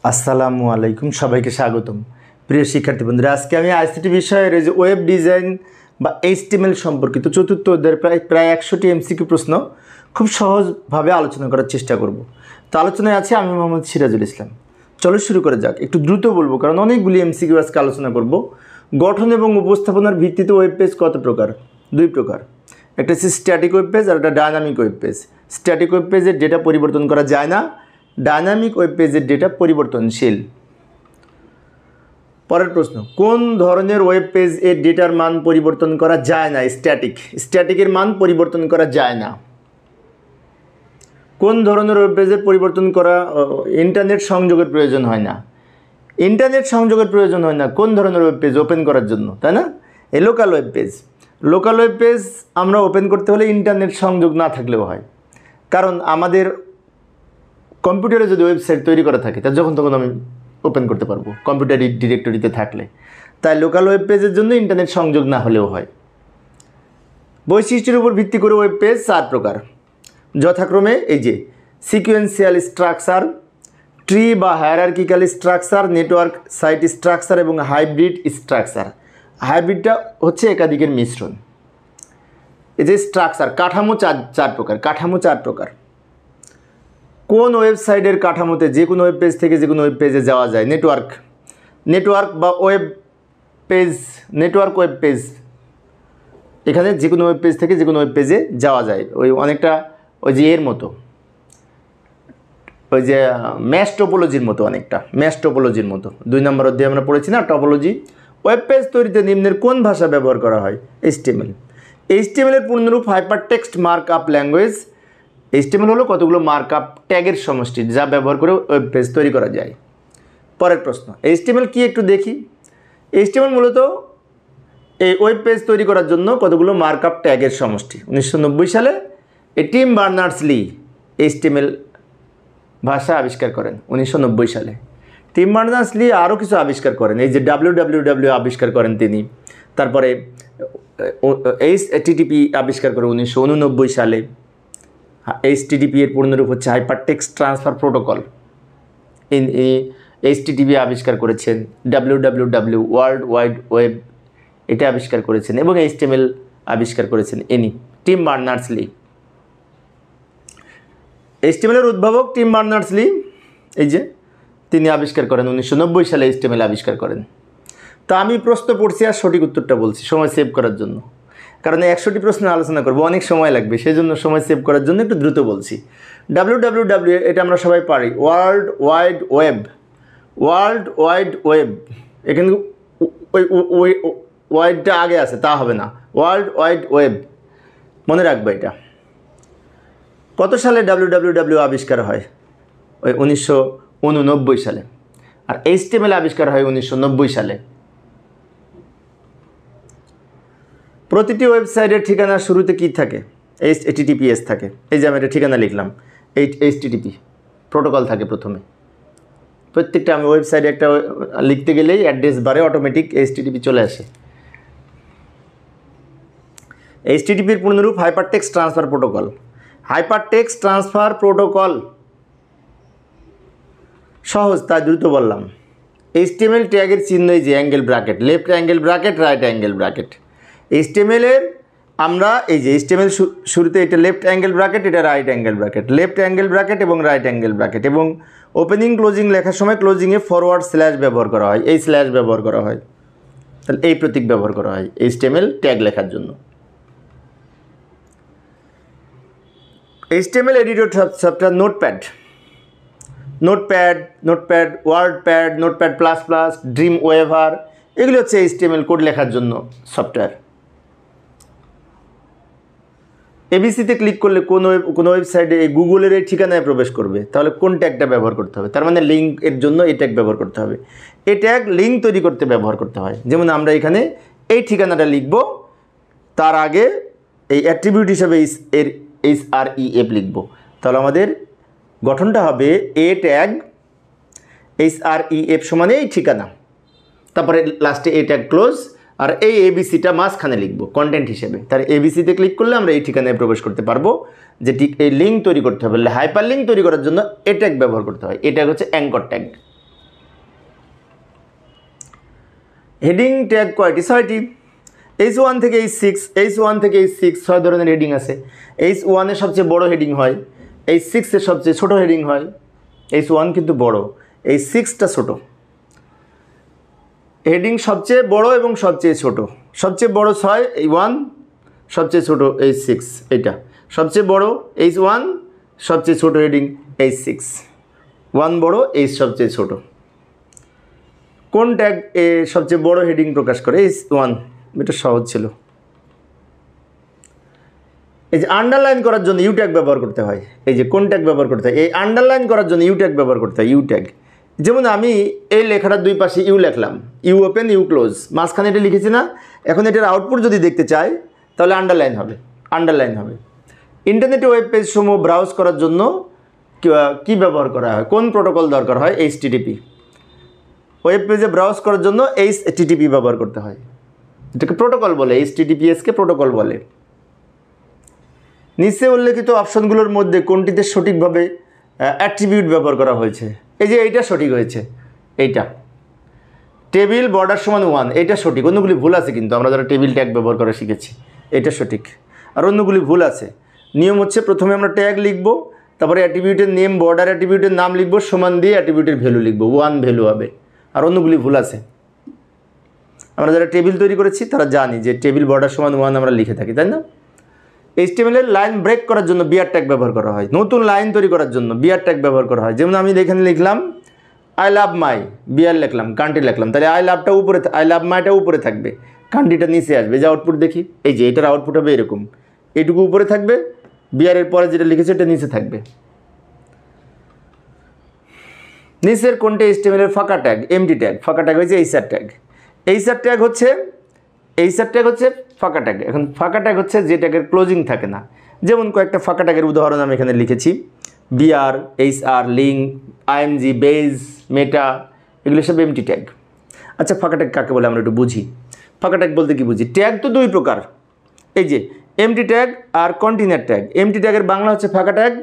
আসসালামু আলাইকুম, সবাইকে স্বাগতম। প্রিয় শিক্ষার্থী বন্ধুরা, আজকে আমি আইসিটি বিষয়ের এই যে ওয়েব ডিজাইন বা এইচটিএমএল সম্পর্কিত চতুর্থ অধ্যায়ের প্রায় 100টি এমসিকিউ প্রশ্ন খুব সহজভাবে আলোচনা করার চেষ্টা করব। তো আলোচনায় আছে আমি মোহাম্মদ সিরাজুল ইসলাম। চলো শুরু করে যাক। একটু দ্রুত বলবো কারণ অনেকগুলি এমসিকিউ আজকে আলোচনা করব। গঠন এবং উপস্থাপনার ভিত্তিতে ওয়েব পেজ কত প্রকার? দুই প্রকার। একটা হচ্ছে স্ট্যাটিক ওয়েব পেজ আর একটা dynamic web page. Static web পেজের ডেটা পরিবর্তন করা যায় না, ডায়নামিক ওয়েব পেজের ডেটা পরিবর্তনশীল। পরের প্রশ্ন, কোন ধরনের ওয়েব পেজ এর ডেটার মান পরিবর্তন করা যায় না? স্ট্যাটিকের মান পরিবর্তন করা যায় না। কোন ধরনের ওয়েব পেজের পরিবর্তন করা ইন্টারনেট সংযোগের প্রয়োজন হয় না? ইন্টারনেট সংযোগের প্রয়োজন হয় না কোন ধরনের ওয়েব পেজ ওপেন করার জন্য, তাই না? এই local web page. Local web page আমরা ওপেন করতে হলে ইন্টারনেট সংযোগ না থাকলেও হয়, কারণ আমাদের কম্পিউটারে যদি ওয়েবসাইট তৈরি করা থাকে তা যখন তখন আমি ওপেন করতে পারবো কম্পিউটার ডিরেক্টরিতে থাকলে। তাই লোকাল ওয়েব পেজের জন্য ইন্টারনেট সংযোগ না হলেও হয়। বৈশিষ্ট্যের উপর ভিত্তি করে ওয়েব পেজ 4 প্রকার, যথাক্রমে এই যে সিকোয়েন্সিয়াল স্ট্রাকচার, ট্রি বা hierarchical structure, network site structure এবং হাইব্রিড স্ট্রাকচার। হাইব্রিডটা হচ্ছে একাধিকের মিশ্রণ। এই যে স্ট্রাকচার, কাঠামো 4 প্রকার। কাঠামো 4 প্রকার। কোন ওয়েবসাইটের কাঠামোতে যে কোনো ওয়েব পেজ থেকে যে কোনো ওয়েব পেজে যাওয়া যায়? নেটওয়ার্ক বা web page, network web page. এখানে যে কোনো ওয়েব পেজ থেকে যে কোনো ওয়েব পেজে যাওয়া যায়। ওই অনেকটা ওই যে এর মতো, ওই যে ম্যাশ টোপোলজির মতো, অনেকটা ম্যাশ টোপোলজির মতো। 2 নম্বর অধ্যায়ে আমরা পড়েছি না টপোলজি। ওয়েব পেজ তৈরিতে নিম্নের কোন ভাষা ব্যবহার করা হয়? এইচটিএমএল। এইচটিএমএল এর পূর্ণরূপ hyper text markup language. HTML হলো কতগুলো মার্কআপ ট্যাগের সমষ্টি যা ব্যবহার করে ওয়েব পেজ তৈরি করা যায়। পরের প্রশ্ন, এইচটিএমএল কি একটু দেখি। এইচটিএমএল মূলত এই ওয়েব পেজ তৈরি করার জন্য কতগুলো মার্কআপ ট্যাগের সমষ্টি। 1990 সালে এই টিম বার্নার্স-লি এইচটিএমএল ভাষা আবিষ্কার করেন। 1990 সালে টিম বার্নার্স-লি আরও কিছু আবিষ্কার করেন। এই যে www আবিষ্কার করেন তিনি। তারপরে HTTP আবিষ্কার করে 1989 সালে। HTTP এর পূর্ণরূপ হচ্ছে hyper text transfer protocol. HTTP আবিষ্কার করেছেন। www ওয়ার্ল্ড ওয়াইড ওয়েব এটা আবিষ্কার করেছেন এবং এইচটিএমএল আবিষ্কার করেছেন টিম বার্নার্স-লি। এইচটিএমএল এর উদ্ভাবক টিম বার্নার্স-লি, এই যে তিনি আবিষ্কার করেন 1990 সালে এইচটিএমএল আবিষ্কার করেন। তো আমি প্রশ্ন পড়ছি আর সঠিক উত্তরটা বলছি সময় সেভ করার জন্য, কারণ 100টি প্রশ্ন আলোচনা করবো, অনেক সময় লাগবে, সেই জন্য সময় সেভ করার জন্য একটু দ্রুত বলছি। www এটা আমরা সবাই পারি, world wide web. World wide web, এখানে ওই ওয়াইডটা আগে আছে তা হবে না, ওয়ার্ল্ড ওয়াইড ওয়েব মনে রাখবে এটা। কত সালে www আবিষ্কার হয়? ওই 1989 সালে। আর এইচটিএমএল আবিষ্কার হয় 1990 সালে। প্রতিটি ওয়েবসাইটের ঠিকানার শুরুতে কি থাকে? HTTPS থাকে। এই যে আমি একটা ঠিকানা লিখলাম, HTTP প্রোটোকল থাকে প্রথমে। প্রত্যেকটা আমি ওয়েবসাইটে একটা লিখতে গেলেই অ্যাড্রেস বারে অটোমেটিক HTTP চলে আসে। HTTP এর পূর্ণরূপ hyper text transfer protocol. Hyper text transfer protocol সহজ, তাই দ্রুত বললাম। HTML ট্যাগের চিহ্ন এই যে angle bracket, left angle bracket, right angle bracket. HTML এর আমরা এই যে HTML শুরুতে এটা লেফট অ্যাঙ্গেল ব্র্যাকেট, এটা right angle bracket, left angle bracket এবং রাইট অ্যাঙ্গেল ব্র্যাকেট। এবং ওপেনিং ক্লোজিং লেখার সময় ক্লোজিংয়ে ফরওয়ার্ড স্ল্যাশ ব্যবহার করা হয়, এই স্ল্যাশ ব্যবহার করা হয়, তাহলে এই প্রতীক ব্যবহার করা হয় HTML ট্যাগ লেখার জন্য। HTML editor software Notepad, WordPad, Notepad plus plus, Dreamweaver, এগুলো হচ্ছে HTML কোড লেখার জন্য সফটওয়্যার। এবিসিতে ক্লিক করলে কোনো ওয়েবসাইটে এই গুগলের এই ঠিকানায় প্রবেশ করবে, তাহলে কোন ট্যাগটা ব্যবহার করতে হবে? তার মানে লিঙ্ক এর জন্য এই ট্যাগ ব্যবহার করতে হবে। এই ট্যাগ লিঙ্ক তৈরি করতে ব্যবহার করতে হয়। যেমন আমরা এখানে এই ঠিকানাটা লিখব, তার আগে এই অ্যাট্রিবিউট হিসাবে এর href লিখব, তাহলে আমাদের গঠনটা হবে এ ট্যাগ href সমানে এই ঠিকানা, তারপরে লাস্টে এ ট্যাগ ক্লোজ, আর এই এবিসিটা মাঝখানে লিখব কন্টেন্ট হিসেবে। তার এবিসিতে ক্লিক করলে আমরা এই ঠিকানায় প্রবেশ করতে পারবো। যে ঠিক এই লিঙ্ক তৈরি করতে হবে, হাইপার লিঙ্ক তৈরি করার জন্য এ ট্যাগ ব্যবহার করতে হয়। এ ট্যাগ হচ্ছে অ্যাঙ্কর ট্যাগ। হেডিং ট্যাগ কয়টি? 6টি। H1 থেকে H6, H1 থেকে H6 6 ধরনের হেডিং আছে। H1 এর সবচেয়ে বড় হেডিং হয়, H6 এর সবচেয়ে ছোট হেডিং হয়। H1 কিন্তু বড়, H6টা ছোট। হেডিং সবচেয়ে বড় এবং সবচেয়ে ছোট। সবচেয়ে বড় 6 H1, সবচেয়ে ছোট H6। এটা সবচেয়ে বড় H1, সবচেয়ে ছোট হেডিং H6। 1 বড়, H সবচেয়ে ছোট। কোন ট্যাগ সবচেয়ে বড় হেডিং প্রকাশ করে? H1। এটা সহজ ছিল। এই যে আন্ডারলাইন করার জন্য ইউ ট্যাগ ব্যবহার করতে হয়। এই যে কোন ট্যাগ ব্যবহার করতে হয়? এই আন্ডারলাইন করার জন্য ইউ ট্যাগ ব্যবহার করতে হয়, ইউ ট্যাগ। যেমন আমি এই লেখাটার দুই পাশে ইউ লিখলাম, ইউ ওপেন ইউ ক্লোজ, মাঝখানে এটা লিখেছি না? এখন এটার আউটপুট যদি দেখতে চাই তাহলে আন্ডারলাইন হবে, আন্ডারলাইন হবে। ইন্টারনেটে ওয়েব পেজ সমূহ ব্রাউজ করার জন্য কি ব্যবহার করা হয়? কোন প্রোটোকল দরকার হয়? HTTP। ওয়েব পেজে ব্রাউজ করার জন্য HTTP ব্যবহার করতে হয়। এটাকে প্রোটোকল বলে, HTTPSকে প্রোটোকল বলে। নিচে উল্লেখিত অপশনগুলোর মধ্যে কোনটিতে সঠিকভাবে অ্যাট্রিবিউট ব্যবহার করা হয়েছে? এই যে এইটা সঠিক হয়েছে, এইটা টেবিল বর্ডার সমান 1, এইটা সঠিক। অন্যগুলি ভুল আছে, কিন্তু আমরা যারা টেবিল ট্যাগ ব্যবহার করা শিখেছি এটা সঠিক, আর অন্যগুলি ভুল আছে। নিয়ম হচ্ছে প্রথমে আমরা ট্যাগ লিখব, তারপরে অ্যাট্রিবিউটের নেম, বর্ডার অ্যাট্রিবিউটের নাম লিখব, সমান দিয়ে অ্যাট্রিবিউটের ভ্যালু লিখব, 1 ভ্যালু হবে, আর অন্যগুলি ভুল আছে। আমরা যারা টেবিল তৈরি করেছি তারা জানি যে টেবিল বর্ডার সমান 1 আমরা লিখে থাকি, তাই না? HTML এর লাইন ব্রেক করার জন্য বিআর ট্যাগ ব্যবহার করা হয়। নতুন লাইন তৈরি করার জন্য বিআর ট্যাগ ব্যবহার করা হয়। যেমন আমি এখানে লিখলাম আই লাভ মাই, বিআর লিখলাম, কান্ট্রি লিখলাম, তাহলে আই লাভটা উপরে, আই লাভ মাইটা উপরে থাকবে, কান্ট্রিটা নিচে আসবে। যে আউটপুট দেখি, এই যে এটার আউটপুট হবে এরকম, এইটুকু উপরে থাকবে, বিআরের পরে যেটা লিখেছে এটা নিচে থাকবে। নিচের কোনটা HTML এর ফাঁকা ট্যাগ? MT tag. ফাঁকা ট্যাগ হচ্ছে এইচআর ট্যাগ। এইচআর ট্যাগ হচ্ছে ফাঁকা ট্যাগ। এখন ফাঁকা ট্যাগ হচ্ছে যে ট্যাগের ক্লোজিং থাকে না। যেমন কয়েকটা ফাঁকা ট্যাগের উদাহরণ আমি এখানে লিখেছি, BR, HR, link, IMG, base, meta, এগুলো সব এমটি ট্যাগ। আচ্ছা, ফাঁকা ট্যাগ কাকে বলে আমরা একটু বুঝি। ফাঁকা ট্যাগ বলতে কি বুঝি? ট্যাগ তো দুই প্রকার, এই যে এমটি ট্যাগ আর কন্টেইনার ট্যাগ। এমটি ট্যাগের বাংলা হচ্ছে ফাঁকা ট্যাগ,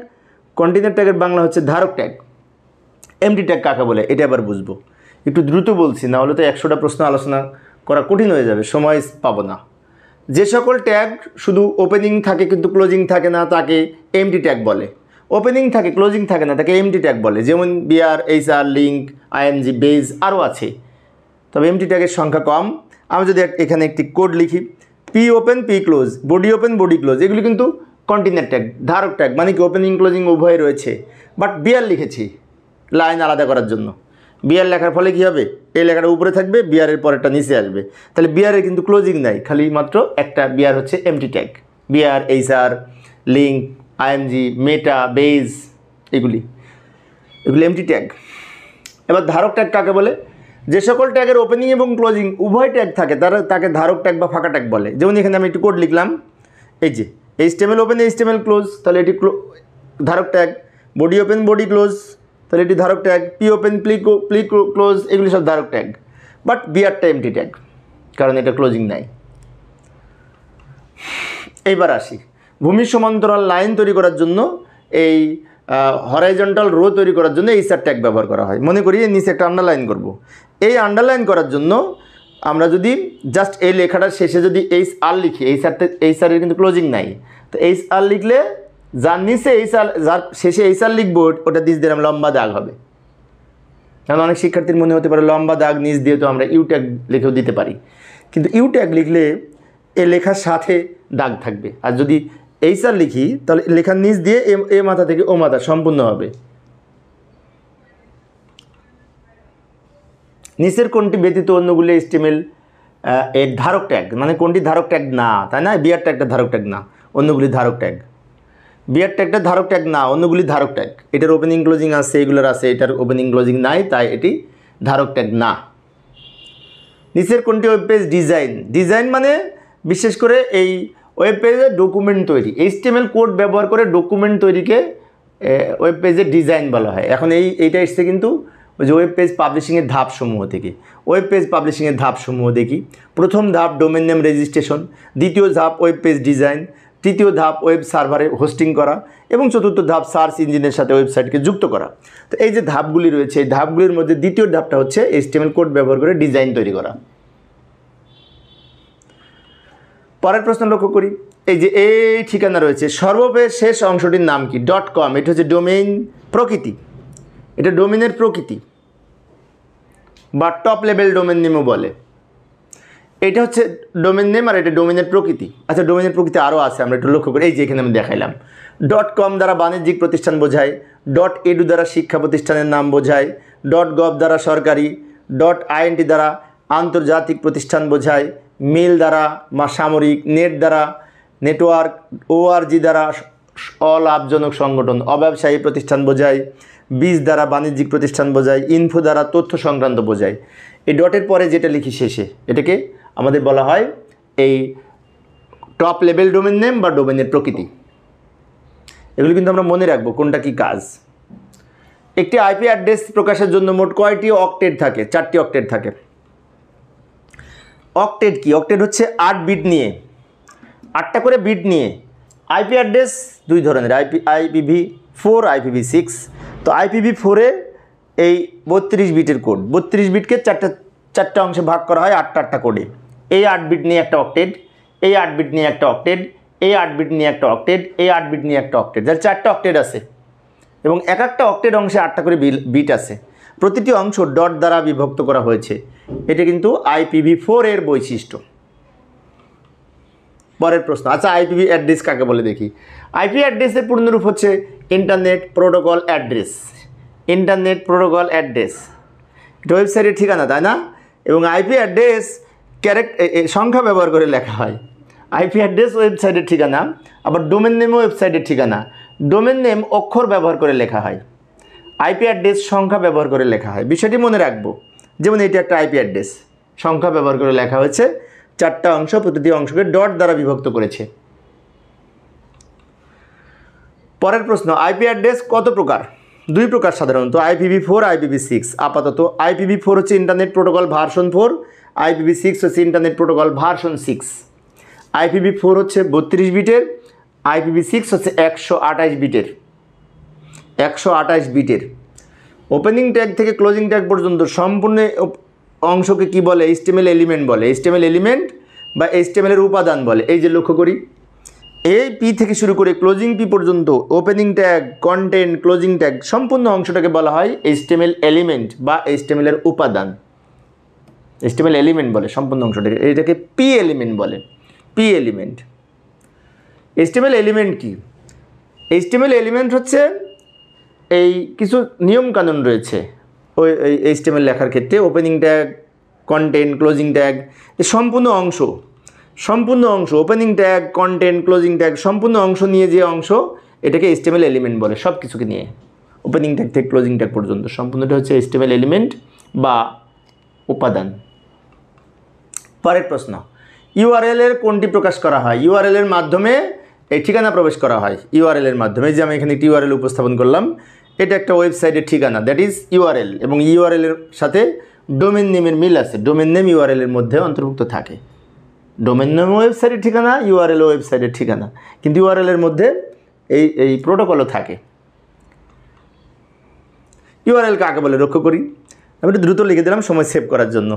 কন্টেইনার ট্যাগের বাংলা হচ্ছে ধারক ট্যাগ। এমটি ট্যাগ কাকে বলে এটা আবার বুঝবো। একটু দ্রুত বলছি, না হলে তো 100টা প্রশ্ন আলোচনা করা কঠিন হয়ে যাবে, সময় পাবো না। যে সকল ট্যাগ শুধু ওপেনিং থাকে কিন্তু ক্লোজিং থাকে না তাকে এমটি ট্যাগ বলে। ওপেনিং থাকে ক্লোজিং থাকে না তাকে এমটি ট্যাগ বলে। যেমন BR, HR, link, IMG, base, আরও আছে, তবে এমটি ট্যাগের সংখ্যা কম। আমি যদি এখানে একটি কোড লিখি, P open P close, body open body close, এগুলি কিন্তু কন্টেইনার ট্যাগ, ধারক ট্যাগ, মানে কি ওপেনিং ক্লোজিং উভয় রয়েছে। বাট বিআর লিখেছি লাইন আলাদা করার জন্য। বিআর লেখার ফলে কী হবে? এই লেখাটা উপরে থাকবে, বিআরের পরেরটা নিচে আসবে, তাহলে বিআরের কিন্তু ক্লোজিং নাই, খালি মাত্র একটা বিআর হচ্ছে empty tag. BR, HR, link, IMG, meta, base, এগুলি এমটি ট্যাগ। এবার ধারক ট্যাগ কাকে বলে? যে সকল ট্যাগের ওপেনিং এবং ক্লোজিং উভয় ট্যাগ থাকে তাকে ধারক ট্যাগ বা ফাঁকা ট্যাগ বলে। যেমন এখানে আমি একটু কোড লিখলাম, এই যে HTML ওপেন HTML ক্লোজ, তাহলে এটি ধারক tag. Body open body close, তাহলে এটি ধারক ট্যাগ। পি ওপেন প্লি ক্লোজ, এগুলি সব ধারক ট্যাগ। বাট বিআরটা এমটি ট্যাগ, কারণ এটা ক্লোজিং নাই। এইবার আসি, ভূমির সমান্তরাল লাইন তৈরি করার জন্য, এই হরাইজন্টাল রো তৈরি করার জন্য এইচআর ট্যাগ ব্যবহার করা হয়। মনে করি নিচে একটা আন্ডারলাইন করব। এই আন্ডারলাইন করার জন্য আমরা যদি জাস্ট এই লেখাটার শেষে যদি এইচআর লিখি, এইচআরের কিন্তু ক্লোজিং নাই, তো এইচআর লিখলে যার নিচে এইচআর, যার শেষে এইচআর লিখবো ওটা নিচ দিলাম লম্বা দাগ হবে। কারণ অনেক শিক্ষার্থীর মনে হতে পারে লম্বা দাগ নিচ দিয়ে তো আমরা ইউ ট্যাগ লিখেও দিতে পারি, কিন্তু ইউ ট্যাগ লিখলে এই লেখার সাথে দাগ থাকবে। আর যদি এইচআর লিখি তাহলে লেখার নিচ দিয়ে এ মাথা থেকে ও মাথা সম্পূর্ণ হবে। নিচের কোনটি ব্যতীত অন্যগুলি HTML এর ধারক ট্যাগ, মানে কোনটি ধারক ট্যাগ না, তাই না? বিআর ট্যাগটা ধারক ট্যাগ না, অন্যগুলি ধারক ট্যাগ। বিআর ট্যাগটা ধারক ট্যাগ না, অন্যগুলি ধারক ট্যাগ। এটার ওপেনিং ক্লোজিং আছে, এগুলোর আছে, এটার ওপেনিং ক্লোজিং নাই, তাই এটি ধারক ট্যাগ না। নিচের কোনটি ওয়েব পেজ ডিজাইন মানে বিশেষ করে এই ওয়েব পেজের ডকুমেন্ট তৈরি, HTML কোড ব্যবহার করে ডকুমেন্ট তৈরিকে ওয়েব পেজের ডিজাইন বলা হয়। এখন এইটা এসছে কিন্তু ওই যে ওয়েব পেজ পাবলিশিংয়ের ধাপসমূহ থেকে। ওয়েব পেজ পাবলিশিংয়ের ধাপসমূহ দেখি। প্রথম ধাপ ডোমেন নেম রেজিস্ট্রেশন, দ্বিতীয় ধাপ ওয়েব পেজ ডিজাইন, তৃতীয় ধাপ ওয়েব সার্ভারে হোস্টিং করা, এবং চতুর্থ ধাপ সার্চ ইঞ্জিনের সাথে ওয়েবসাইটকে যুক্ত করা। তো এই যে ধাপগুলি রয়েছে, এই ধাপগুলির মধ্যে দ্বিতীয় ধাপটা হচ্ছে HTML কোড ব্যবহার করে ডিজাইন তৈরি করা। পরের প্রশ্ন লক্ষ্য করি, এই যে এই ঠিকানা রয়েছে সর্বশেষ অংশটির নাম কি? .com। এটা হচ্ছে ডোমেইন প্রকৃতি, এটা ডোমেইনের প্রকৃতি বা টপ লেভেল ডোমেইন নেমও বলে। এটা হচ্ছে ডোমেইন নেম আর এটা ডোমেইনের প্রকৃতি। আচ্ছা, ডোমেইনের প্রকৃতি আরও আছে, আমরা একটু লক্ষ্য করি। এই যে এখানে আমি দেখাইলাম, .com দ্বারা বাণিজ্যিক প্রতিষ্ঠান বোঝায়, .edu দ্বারা শিক্ষা প্রতিষ্ঠানের নাম বোঝায়, .gov দ্বারা সরকারি, .int দ্বারা আন্তর্জাতিক প্রতিষ্ঠান বোঝায়, মেল দ্বারা বা সামরিক, নেট দ্বারা নেটওয়ার্ক, org দ্বারা অলাভজনক সংগঠন অব্যবসায়ী প্রতিষ্ঠান বোঝায়, বিজ দ্বারা বাণিজ্যিক প্রতিষ্ঠান বোঝায়, ইনফো দ্বারা তথ্য সংক্রান্ত বোঝায়। এই ডটের পরে যেটা লিখি শেষে, এটাকে আমাদের বলা হয় এই টপ লেভেল ডোমেইন নেম বা ডোমেইনের প্রকৃতি। এগুলো কিন্তু আমরা মনে রাখবো কোনটা কি কাজ। একটি আইপি অ্যাড্রেস প্রকাশের জন্য মোট কয়টি অক্টেট থাকে? 4টি অক্টেট থাকে। অক্টেট কি? অক্টেট হচ্ছে 8 বিট নিয়ে, 8টা করে বিট নিয়ে। আইপি অ্যাড্রেস দুই ধরনের, IPv4, IPv6। তো IPv4-এ এই 32 বিটের কোড, 32 বিটকে চারটা অংশে ভাগ করা হয় 8টা কোডে। এই 8 বিট নিয়ে একটা অক্টেট, এই 8 বিট নিয়ে একটা অক্টেট, এই 8 বিট নিয়ে একটা অক্টেট, এই 8 বিট নিয়ে একটা অক্টেট, যার 4টা অক্টেট আছে এবং এক একটা অক্টেট অংশে 8টা করে বিট আছে। প্রতিটি অংশ ডট দ্বারা বিভক্ত করা হয়েছে। এটা কিন্তু IPv4 এর বৈশিষ্ট্য। পরের প্রশ্ন, আচ্ছা আইপি অ্যাড্রেস কাকে বলে দেখি। আইপি অ্যাড্রেসের পূর্ণরূপ হচ্ছে internet protocol address. Internet protocol address এটা ওয়েবসাইটের ঠিকানা, তাই না? এবং আইপি অ্যাড্রেস সংখ্যা ব্যবহার করে লেখা হয়। আইপি অ্যাড্রেস ওয়েবসাইটের ঠিকানা, আবার ডোমেন নেমও ওয়েবসাইটের ঠিকানা। ডোমেন নেম অক্ষর ব্যবহার করে লেখা হয়, আইপি অ্যাড্রেস সংখ্যা ব্যবহার করে লেখা হয়। বিষয়টি মনে রাখবো। যেমন এটা একটা আইপি অ্যাড্রেস, সংখ্যা ব্যবহার করে লেখা হয়েছে, 4টা অংশ, প্রতিটি অংশকে ডট দ্বারা বিভক্ত করেছে। পরের প্রশ্ন, আইপি অ্যাড্রেস কত প্রকার? 2 প্রকার সাধারণত, IPv4, IPv6। আপাতত IPv4 হচ্ছে ইন্টারনেট প্রোটোকল ভার্সন 4, IPv6 হচ্ছে ইন্টারনেট প্রোটোকল ভার্সন 6। IPv4 হচ্ছে 32 বিটের, IPv6 হচ্ছে 128 বিটের। 128 বিটের। ওপেনিং ট্যাগ থেকে ক্লোজিং ট্যাগ পর্যন্ত সম্পূর্ণ অংশকে কি বলে? HTML এলিমেন্ট বলে। HTML এলিমেন্ট বা HTML এর উপাদান বলে। এই যে লক্ষ্য করি, এই পি থেকে শুরু করে ক্লোজিং পি পর্যন্ত opening tag, content, closing tag সম্পূর্ণ অংশটাকে বলা হয় HTML এলিমেন্ট বা HTML এর উপাদান। HTML এলিমেন্ট বলে সম্পূর্ণ অংশটাকে, এটাকে পি এলিমেন্ট বলে। P element. HTML এলিমেন্ট কি? HTML এলিমেন্ট হচ্ছে এই কিছু নিয়মকানুন রয়েছে ওই HTML লেখার ক্ষেত্রে। Opening tag, content, closing tag সম্পূর্ণ অংশ opening tag, content, closing tag সম্পূর্ণ অংশ নিয়ে যে অংশ, এটাকে HTML এলিমেন্ট বলে। সব কিছুকে নিয়ে ওপেনিং ট্যাগ থেকে ক্লোজিং ট্যাগ পর্যন্ত সম্পূর্ণটা হচ্ছে HTML এলিমেন্ট বা উপাদান। পরের প্রশ্ন, URL এর কোনটি প্রকাশ করা হয়? URL এর মাধ্যমে এই ঠিকানা প্রবেশ করা হয়। URL এর মাধ্যমে, যে আমি এখানে একটি URL উপস্থাপন করলাম, এটা একটা ওয়েবসাইটের ঠিকানা, দ্যাট ইজ URL। এবং URL এর সাথে ডোমেন নেমের মিল আছে। ডোমেন নেম URL এর মধ্যে অন্তর্ভুক্ত থাকে। ডোমেন নেম ওয়েবসাইটের ঠিকানা, URL ওয়েবসাইটের ঠিকানা, কিন্তু URL এর মধ্যে এই প্রোটোকলও থাকে। URL কাকে বলে লক্ষ্য করি। আমি একটু দ্রুত লিখে দিলাম সময় সেভ করার জন্য।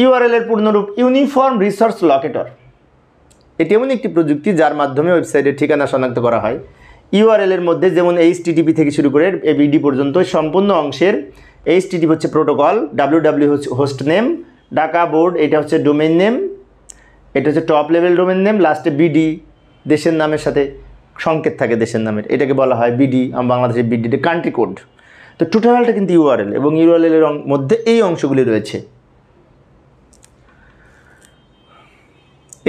URL এর পূর্ণরূপ ইউনিফর্ম রিসোর্স লোকেটর। এটি এমন একটি প্রযুক্তি যার মাধ্যমে ওয়েবসাইটের ঠিকানা শনাক্ত করা হয়। URL এর মধ্যে যেমন HTTP থেকে শুরু করে ABD পর্যন্ত সম্পূর্ণ অংশের HTTP হচ্ছে প্রোটোকল, www হচ্ছে হোস্ট নেম, ঢাকা বোর্ড এটা হচ্ছে ডোমেইন নেম, এটা হচ্ছে টপ লেভেল ডোমেইন নেম, লাস্টে BD দেশের নামের সাথে সংকেত থাকে দেশের নামের, এটাকে বলা হয় BD। বাংলাদেশের BD কান্ট্রি কোড। তো টোটালটা কিন্তু URL, এবং URL এর মধ্যে এই অংশগুলি রয়েছে।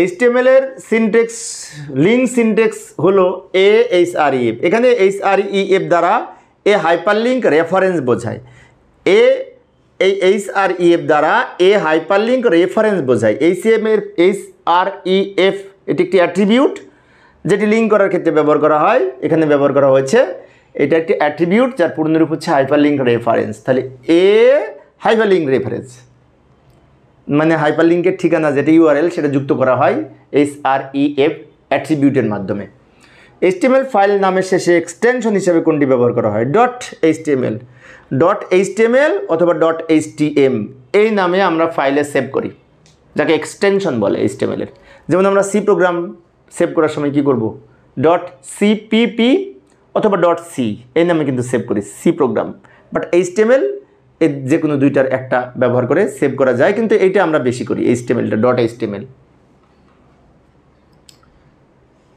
HTML এর সিনট্যাক্স, লিঙ্ক সিনট্যাক্স হলো AHREF। এখানে HREF দ্বারা হাইপারলিঙ্ক রেফারেন্স বোঝায়। এই HREF দ্বারা হাইপারলিঙ্ক রেফারেন্স বোঝায়। HREF এটি একটি অ্যাট্রিবিউট যেটি লিঙ্ক করার ক্ষেত্রে ব্যবহার করা হয়। এখানে ব্যবহার করা হয়েছে, এটা একটি অ্যাট্রিবিউট যার পূর্ণরূপ হচ্ছে হাইপারলিঙ্ক রেফারেন্স। তাহলে হাইপারলিঙ্ক রেফারেন্স মানে হাইপারলিঙ্কের ঠিকানা যেটা URL, সেটা যুক্ত করা হয় HREF অ্যাট্রিবিউটের মাধ্যমে। HTML ফাইল নামের শেষে এক্সটেনশন হিসেবে কোনটি ব্যবহার করা হয়? .html। .html অথবা .htm এই নামে আমরা ফাইলে সেভ করি, যাকে এক্সটেনশন বলে HTML এর। যেমন আমরা সি প্রোগ্রাম সেভ করার সময় কি করব, .cpp অথবা .c এই নামে কিন্তু সেভ করি সি প্রোগ্রাম। বাট HTML এর যে কোনো দুইটার একটা ব্যবহার করে সেভ করা যায়, কিন্তু এইটা আমরা বেশি করি HTMLটা .html।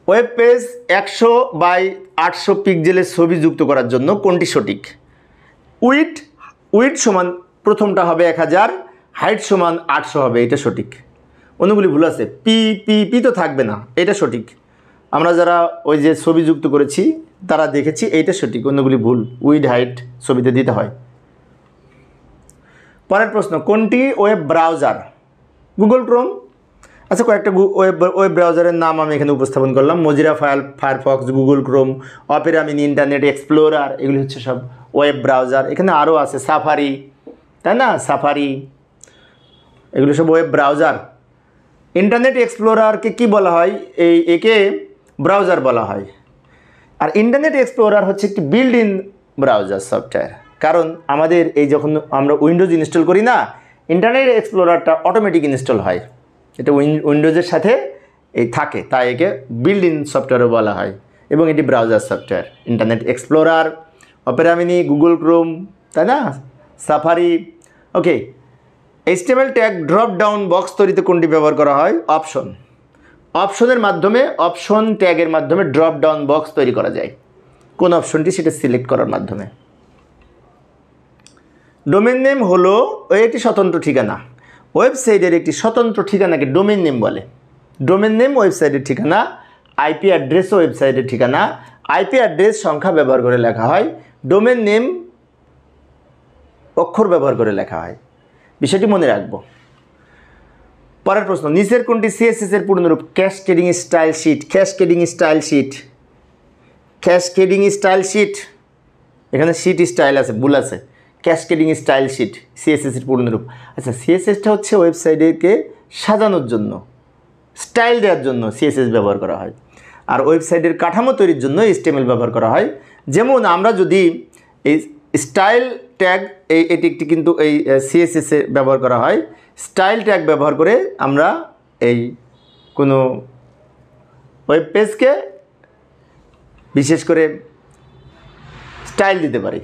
ওয়েব পেজ 100 বাই 800 পিক্সেলের ছবি যুক্ত করার জন্য কোনটি সঠিক? উইডথ সমান প্রথমটা হবে 1000, হাইট সমান 800 হবে, এটা সঠিক। অন্যগুলি ভুল আছে, পি তো থাকবে না, এটা সঠিক। আমরা যারা ওই যে ছবি যুক্ত করেছি তারা দেখেছি এইটা সঠিক, অন্যগুলি ভুল। উইড হাইট ছবিতে দিতে হয়। পরের প্রশ্ন, কোনটি ওয়েব ব্রাউজার? Google Chrome. আচ্ছা, কয়েকটা ওয়েব ব্রাউজারের নাম আমি এখানে উপস্থাপন করলাম। Mozilla Firefox, Google Chrome, Opera Mini, Internet Explorer, এগুলি হচ্ছে সব ওয়েব ব্রাউজার। এখানে আরও আছে সাফারি, তাই না, সাফারি, এগুলো সব ওয়েব ব্রাউজার। ইন্টারনেট এক্সপ্লোরারকে কি বলা হয়? একে ব্রাউজার বলা হয়। আর ইন্টারনেট এক্সপ্লোরার হচ্ছে একটি বিল্ড ইন ব্রাউজার সফটওয়্যার। কারণ আমাদের এই যখন আমরা উইন্ডোজ ইনস্টল করি না, ইন্টারনেট এক্সপ্লোরারটা অটোমেটিক ইনস্টল হয়, এটা উইন্ডোজের সাথে এই থাকে, তাই একে বিল্ড ইন সফটওয়্যারও বলা হয়। এবং এটি browser software. Internet explorer, Opera mini, Google Chrome, তাই না, সাফারি। ওকে, HTML tag drop down box তৈরিতে কোনটি ব্যবহার করা হয়? অপশনের মাধ্যমে, অপশন ট্যাগের মাধ্যমে ড্রপ ডাউন বক্স তৈরি করা যায়। কোন অপশনটি সেটা সিলেক্ট করার মাধ্যমে। ডোমেন নেম হলো একটি স্বতন্ত্র ঠিকানা। ওয়েবসাইটের একটি স্বতন্ত্র ঠিকানাকে ডোমেন নেম বলে। ডোমেন নেম ওয়েবসাইটের ঠিকানা, আইপি অ্যাড্রেসও ওয়েবসাইটের ঠিকানা। আইপি অ্যাড্রেস সংখ্যা ব্যবহার করে লেখা হয়, ডোমেন নেম অক্ষর ব্যবহার করে লেখা হয়। বিষয়টি মনে রাখবো। পরের প্রশ্ন, নিচের কোনটি CSS এর পূর্ণরূপ? Cascading style sheet. Cascading style sheet, cascading style sheet, এখানে শিট স্টাইল আছে, ভুল আছে। ক্যাসকেডিং স্টাইল শিট CSS এর পূর্ণরূপ। আচ্ছা, CSSটা হচ্ছে ওয়েবসাইটকে সাজানোর জন্য, স্টাইল দেওয়ার জন্য CSS ব্যবহার করা হয়। আর ওয়েবসাইটের কাঠামো তৈরির জন্য HTML ব্যবহার করা হয়। যেমন আমরা যদি এই স্টাইল ট্যাগ, এটি একটি কিন্তু এই CSS এ ব্যবহার করা হয়। স্টাইল ট্যাগ ব্যবহার করে আমরা এই কোনো ওয়েব পেজকে বিশেষ করে স্টাইল দিতে পারি।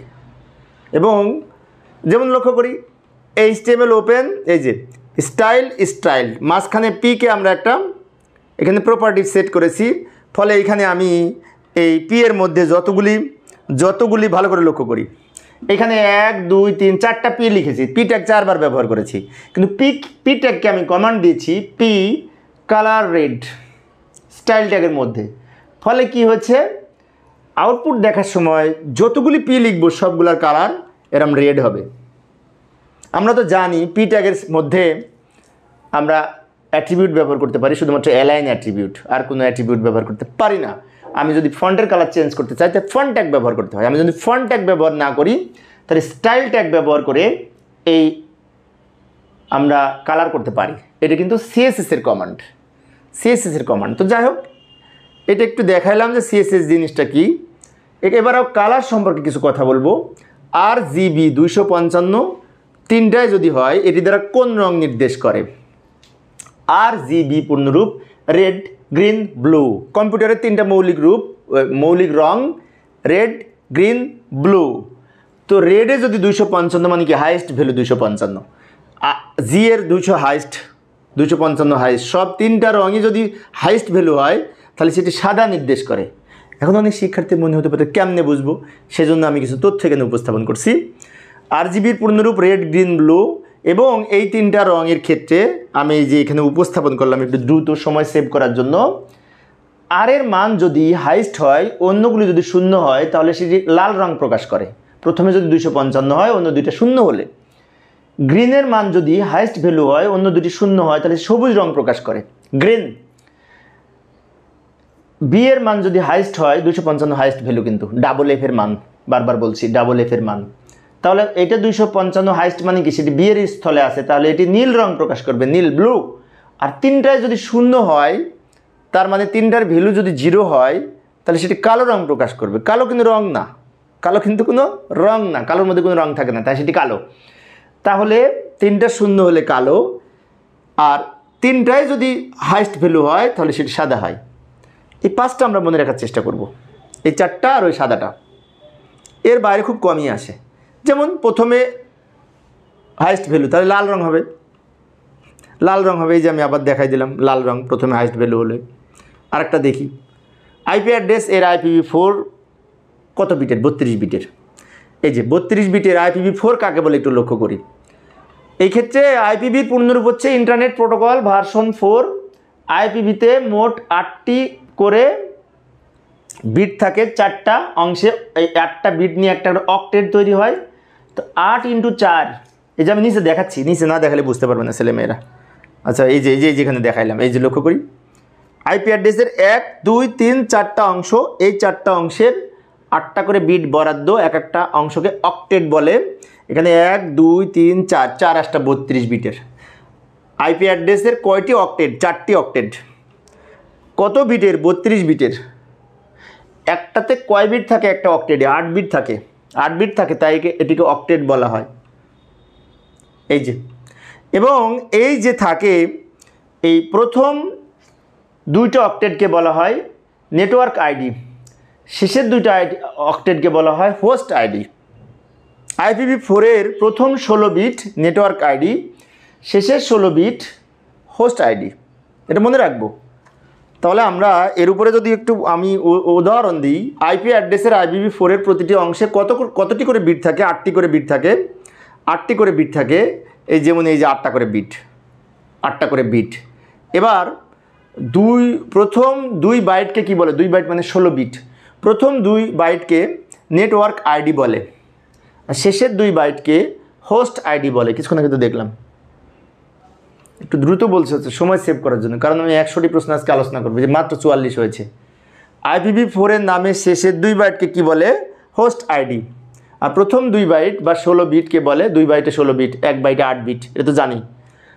এবং যেমন লক্ষ্য করি HTML ওপেন, এই যে স্টাইল, মাঝখানে পিকে আমরা একটা এখানে প্রপার্টি সেট করেছি। ফলে এখানে আমি এই পি এর মধ্যে যতগুলি ভালো করে লক্ষ্য করি, এখানে 1 2 3 4টা পি লিখেছি, পি ট্যাগ 4 বার ব্যবহার করেছি। কিন্তু পি ট্যাগকে আমি কমান্ড দিয়েছি পি কালার রেড স্টাইল ট্যাগের মধ্যে। ফলে কি হচ্ছে, আউটপুট দেখার সময় যতগুলি পি লিখব সবগুলোর কালার এরম রেড হবে। আমরা তো জানি পি ট্যাগের মধ্যে আমরা অ্যাট্রিবিউট ব্যবহার করতে পারি, শুধুমাত্র অ্যালাইন অ্যাট্রিবিউট, আর কোনো অ্যাট্রিবিউট ব্যবহার করতে পারি না। আমি যদি ফন্টের কালার চেঞ্জ করতে চাই তাহলে ফন্ট ট্যাগ ব্যবহার করতে হয়। আমি যদি ফন্ট ট্যাগ ব্যবহার না করি তাহলে স্টাইল ট্যাগ ব্যবহার করে এই আমরা কালার করতে পারি। এটা কিন্তু CSS এর কমান্ড। তো যাই হোক, এটা একটু দেখাইলাম যে CSS জিনিসটা কি। এবারও কালার সম্পর্কে কিছু কথা বলবো। RGB 255 তিনটায় যদি হয়, এটি দ্বারা কোন রং নির্দেশ করে? RGB পূর্ণরূপ রেড, গ্রিন, ব্লু। কম্পিউটারের তিনটা মৌলিক রং রেড, গ্রিন, ব্লু। তো রেডে যদি 255 মানে কি হাইয়েস্ট ভ্যালু 255, জি এর 200 হাইয়েস্ট, 255 হাইয়েস্ট। সব তিনটা রঙই যদি হাইয়েস্ট ভ্যালু হয় তাহলে সেটি সাদা নির্দেশ করে। এখন অনেক শিক্ষার্থীর মনে হতে পারে কেমনে বুঝবো, সেজন্য আমি কিছু তথ্য এখানে উপস্থাপন করছি। RGBর পূর্ণরূপ রেড, গ্রিন, ব্লু। এবং এই তিনটা রঙের ক্ষেত্রে আমি যে এখানে উপস্থাপন করলাম একটু দ্রুত সময় সেভ করার জন্য, আর এর মান যদি হাইয়েস্ট হয়, অন্যগুলি যদি শূন্য হয় তাহলে সেটি লাল রং প্রকাশ করে। প্রথমে যদি 255 হয়, অন্য দুইটা শূন্য হলে। গ্রিনের মান যদি হাইয়েস্ট ভ্যালু হয়, অন্য দুটি শূন্য হয়, তাহলে সবুজ রং প্রকাশ করে, গ্রিন। বি এর মান যদি হাইয়েস্ট হয়, 255 হাইয়েস্ট ভ্যালু কিন্তু, ডাবল এফ এর মান, বারবার বলছি ডাবল এফ এর মান, তাহলে এটা 255 হাইয়েস্ট মানে কি সেটি বি এর স্থলে আছে, তাহলে এটি নীল রং প্রকাশ করবে, নীল, ব্লু। আর তিনটায় যদি শূন্য হয়, তার মানে তিনটার ভ্যালু যদি 0 হয় তাহলে সেটি কালো রং প্রকাশ করবে। কালো কিন্তু রং না, কালো কিন্তু কোনো রং না, কালোর মধ্যে কোনো রং থাকে না, তাই সেটি কালো। তাহলে তিনটা শূন্য হলে কালো, আর তিনটাই যদি হাইস্ট ভ্যালু হয় তাহলে সেটি সাদা হয়। এই 5টা আমরা মনে রাখার চেষ্টা করব, এই 4টা আর ওই সাদাটা, এর বাইরে খুব কমই আসে। যেমন প্রথমে হাইস্ট ভ্যালু, তাহলে লাল রং হবে, লাল রং হবে। এই যে আমি আবার দেখাই দিলাম, লাল রং প্রথমে হাইস্ট ভ্যালু হলে। আরেকটা দেখি, আইপি অ্যাড্রেস এর IPv4 কত বিটের? 32 বিটের। এই যে 32 বিটের IPv4 কাকে বলে একটু লক্ষ্য করি। এই ক্ষেত্রে আইপিভির পূর্ণরূপ হচ্ছে ইন্টারনেট প্রোটোকল ভার্সন 4। আইপিভিতে মোট 8টি করে বিট থাকে, 4টা অংশে। এই 8টা বিট নিয়ে একটা অক্টেট তৈরি হয়। তো 8 × 4, এই যে আমি নিচে দেখাচ্ছি, নিচে না দেখালে বুঝতে পারবে না ছেলেমেয়েরা। আচ্ছা, এই যে যেখানে দেখাইলাম, এই যে লক্ষ্য করি, আইপি অ্যাড্রেসের 1, 2, 3, 4টা অংশ। এই 4টা অংশের 8টা করে বিট বরাদ্দ, এক একটা অংশকে অক্টেট বলে। এখানে 1, 2, 3, 4, 4 8টা 32 বিটের। আইপি অ্যাড্রেসের কয়টি অক্টেট? 4টি অক্টেট। কত বিটের? 32 বিটের। একটাতে কয় বিট থাকে একটা অক্টেটে? 8 বিট থাকে। 8 বিট থাকে, তাই এটিকে অক্টেট বলা হয়। এই যে, এবং এই যে থাকে, এই প্রথম 2টা অক্টেটকে বলা হয় নেটওয়ার্ক আইডি, শেষের 2টা অক্টেটকে বলা হয় হোস্ট আইডি। IPv4 এর প্রথম 16 বিট নেটওয়ার্ক আইডি, শেষের 16 বিট হোস্ট আইডি। এটা মনে রাখবো। তাহলে আমরা এর উপরে যদি একটু আমি উদাহরণ দিই, আইপি অ্যাড্রেসের IPv4 এর প্রতিটি অংশে কতটি করে বিট থাকে? 8টি করে বিট থাকে। 8টি করে বিট থাকে। এই যেমন এই যে 8টা করে বিট, 8টা করে বিট। এবার প্রথম 2 বাইটকে কি বলে? 2 বাইট মানে 16 বিট। প্রথম 2 বাইটকে নেটওয়ার্ক আইডি বলে, আর শেষের 2 বাইটকে হোস্ট আইডি বলে। কিছুক্ষণ আগে তো দেখলাম। একটু দ্রুত বলছে হচ্ছে সময় সেভ করার জন্য, কারণ আমি 100টি প্রশ্ন আজকে আলোচনা করবো, যে মাত্র 44 হয়েছে। IPv4 এর নামে শেষের 2 বাইটকে কি বলে? Host ID. আর প্রথম 2 বাইট বা 16 বিটকে বলে, 2 বাইটে 16 বিট, 1 বাইটে 8 বিট, এটা তো জানি।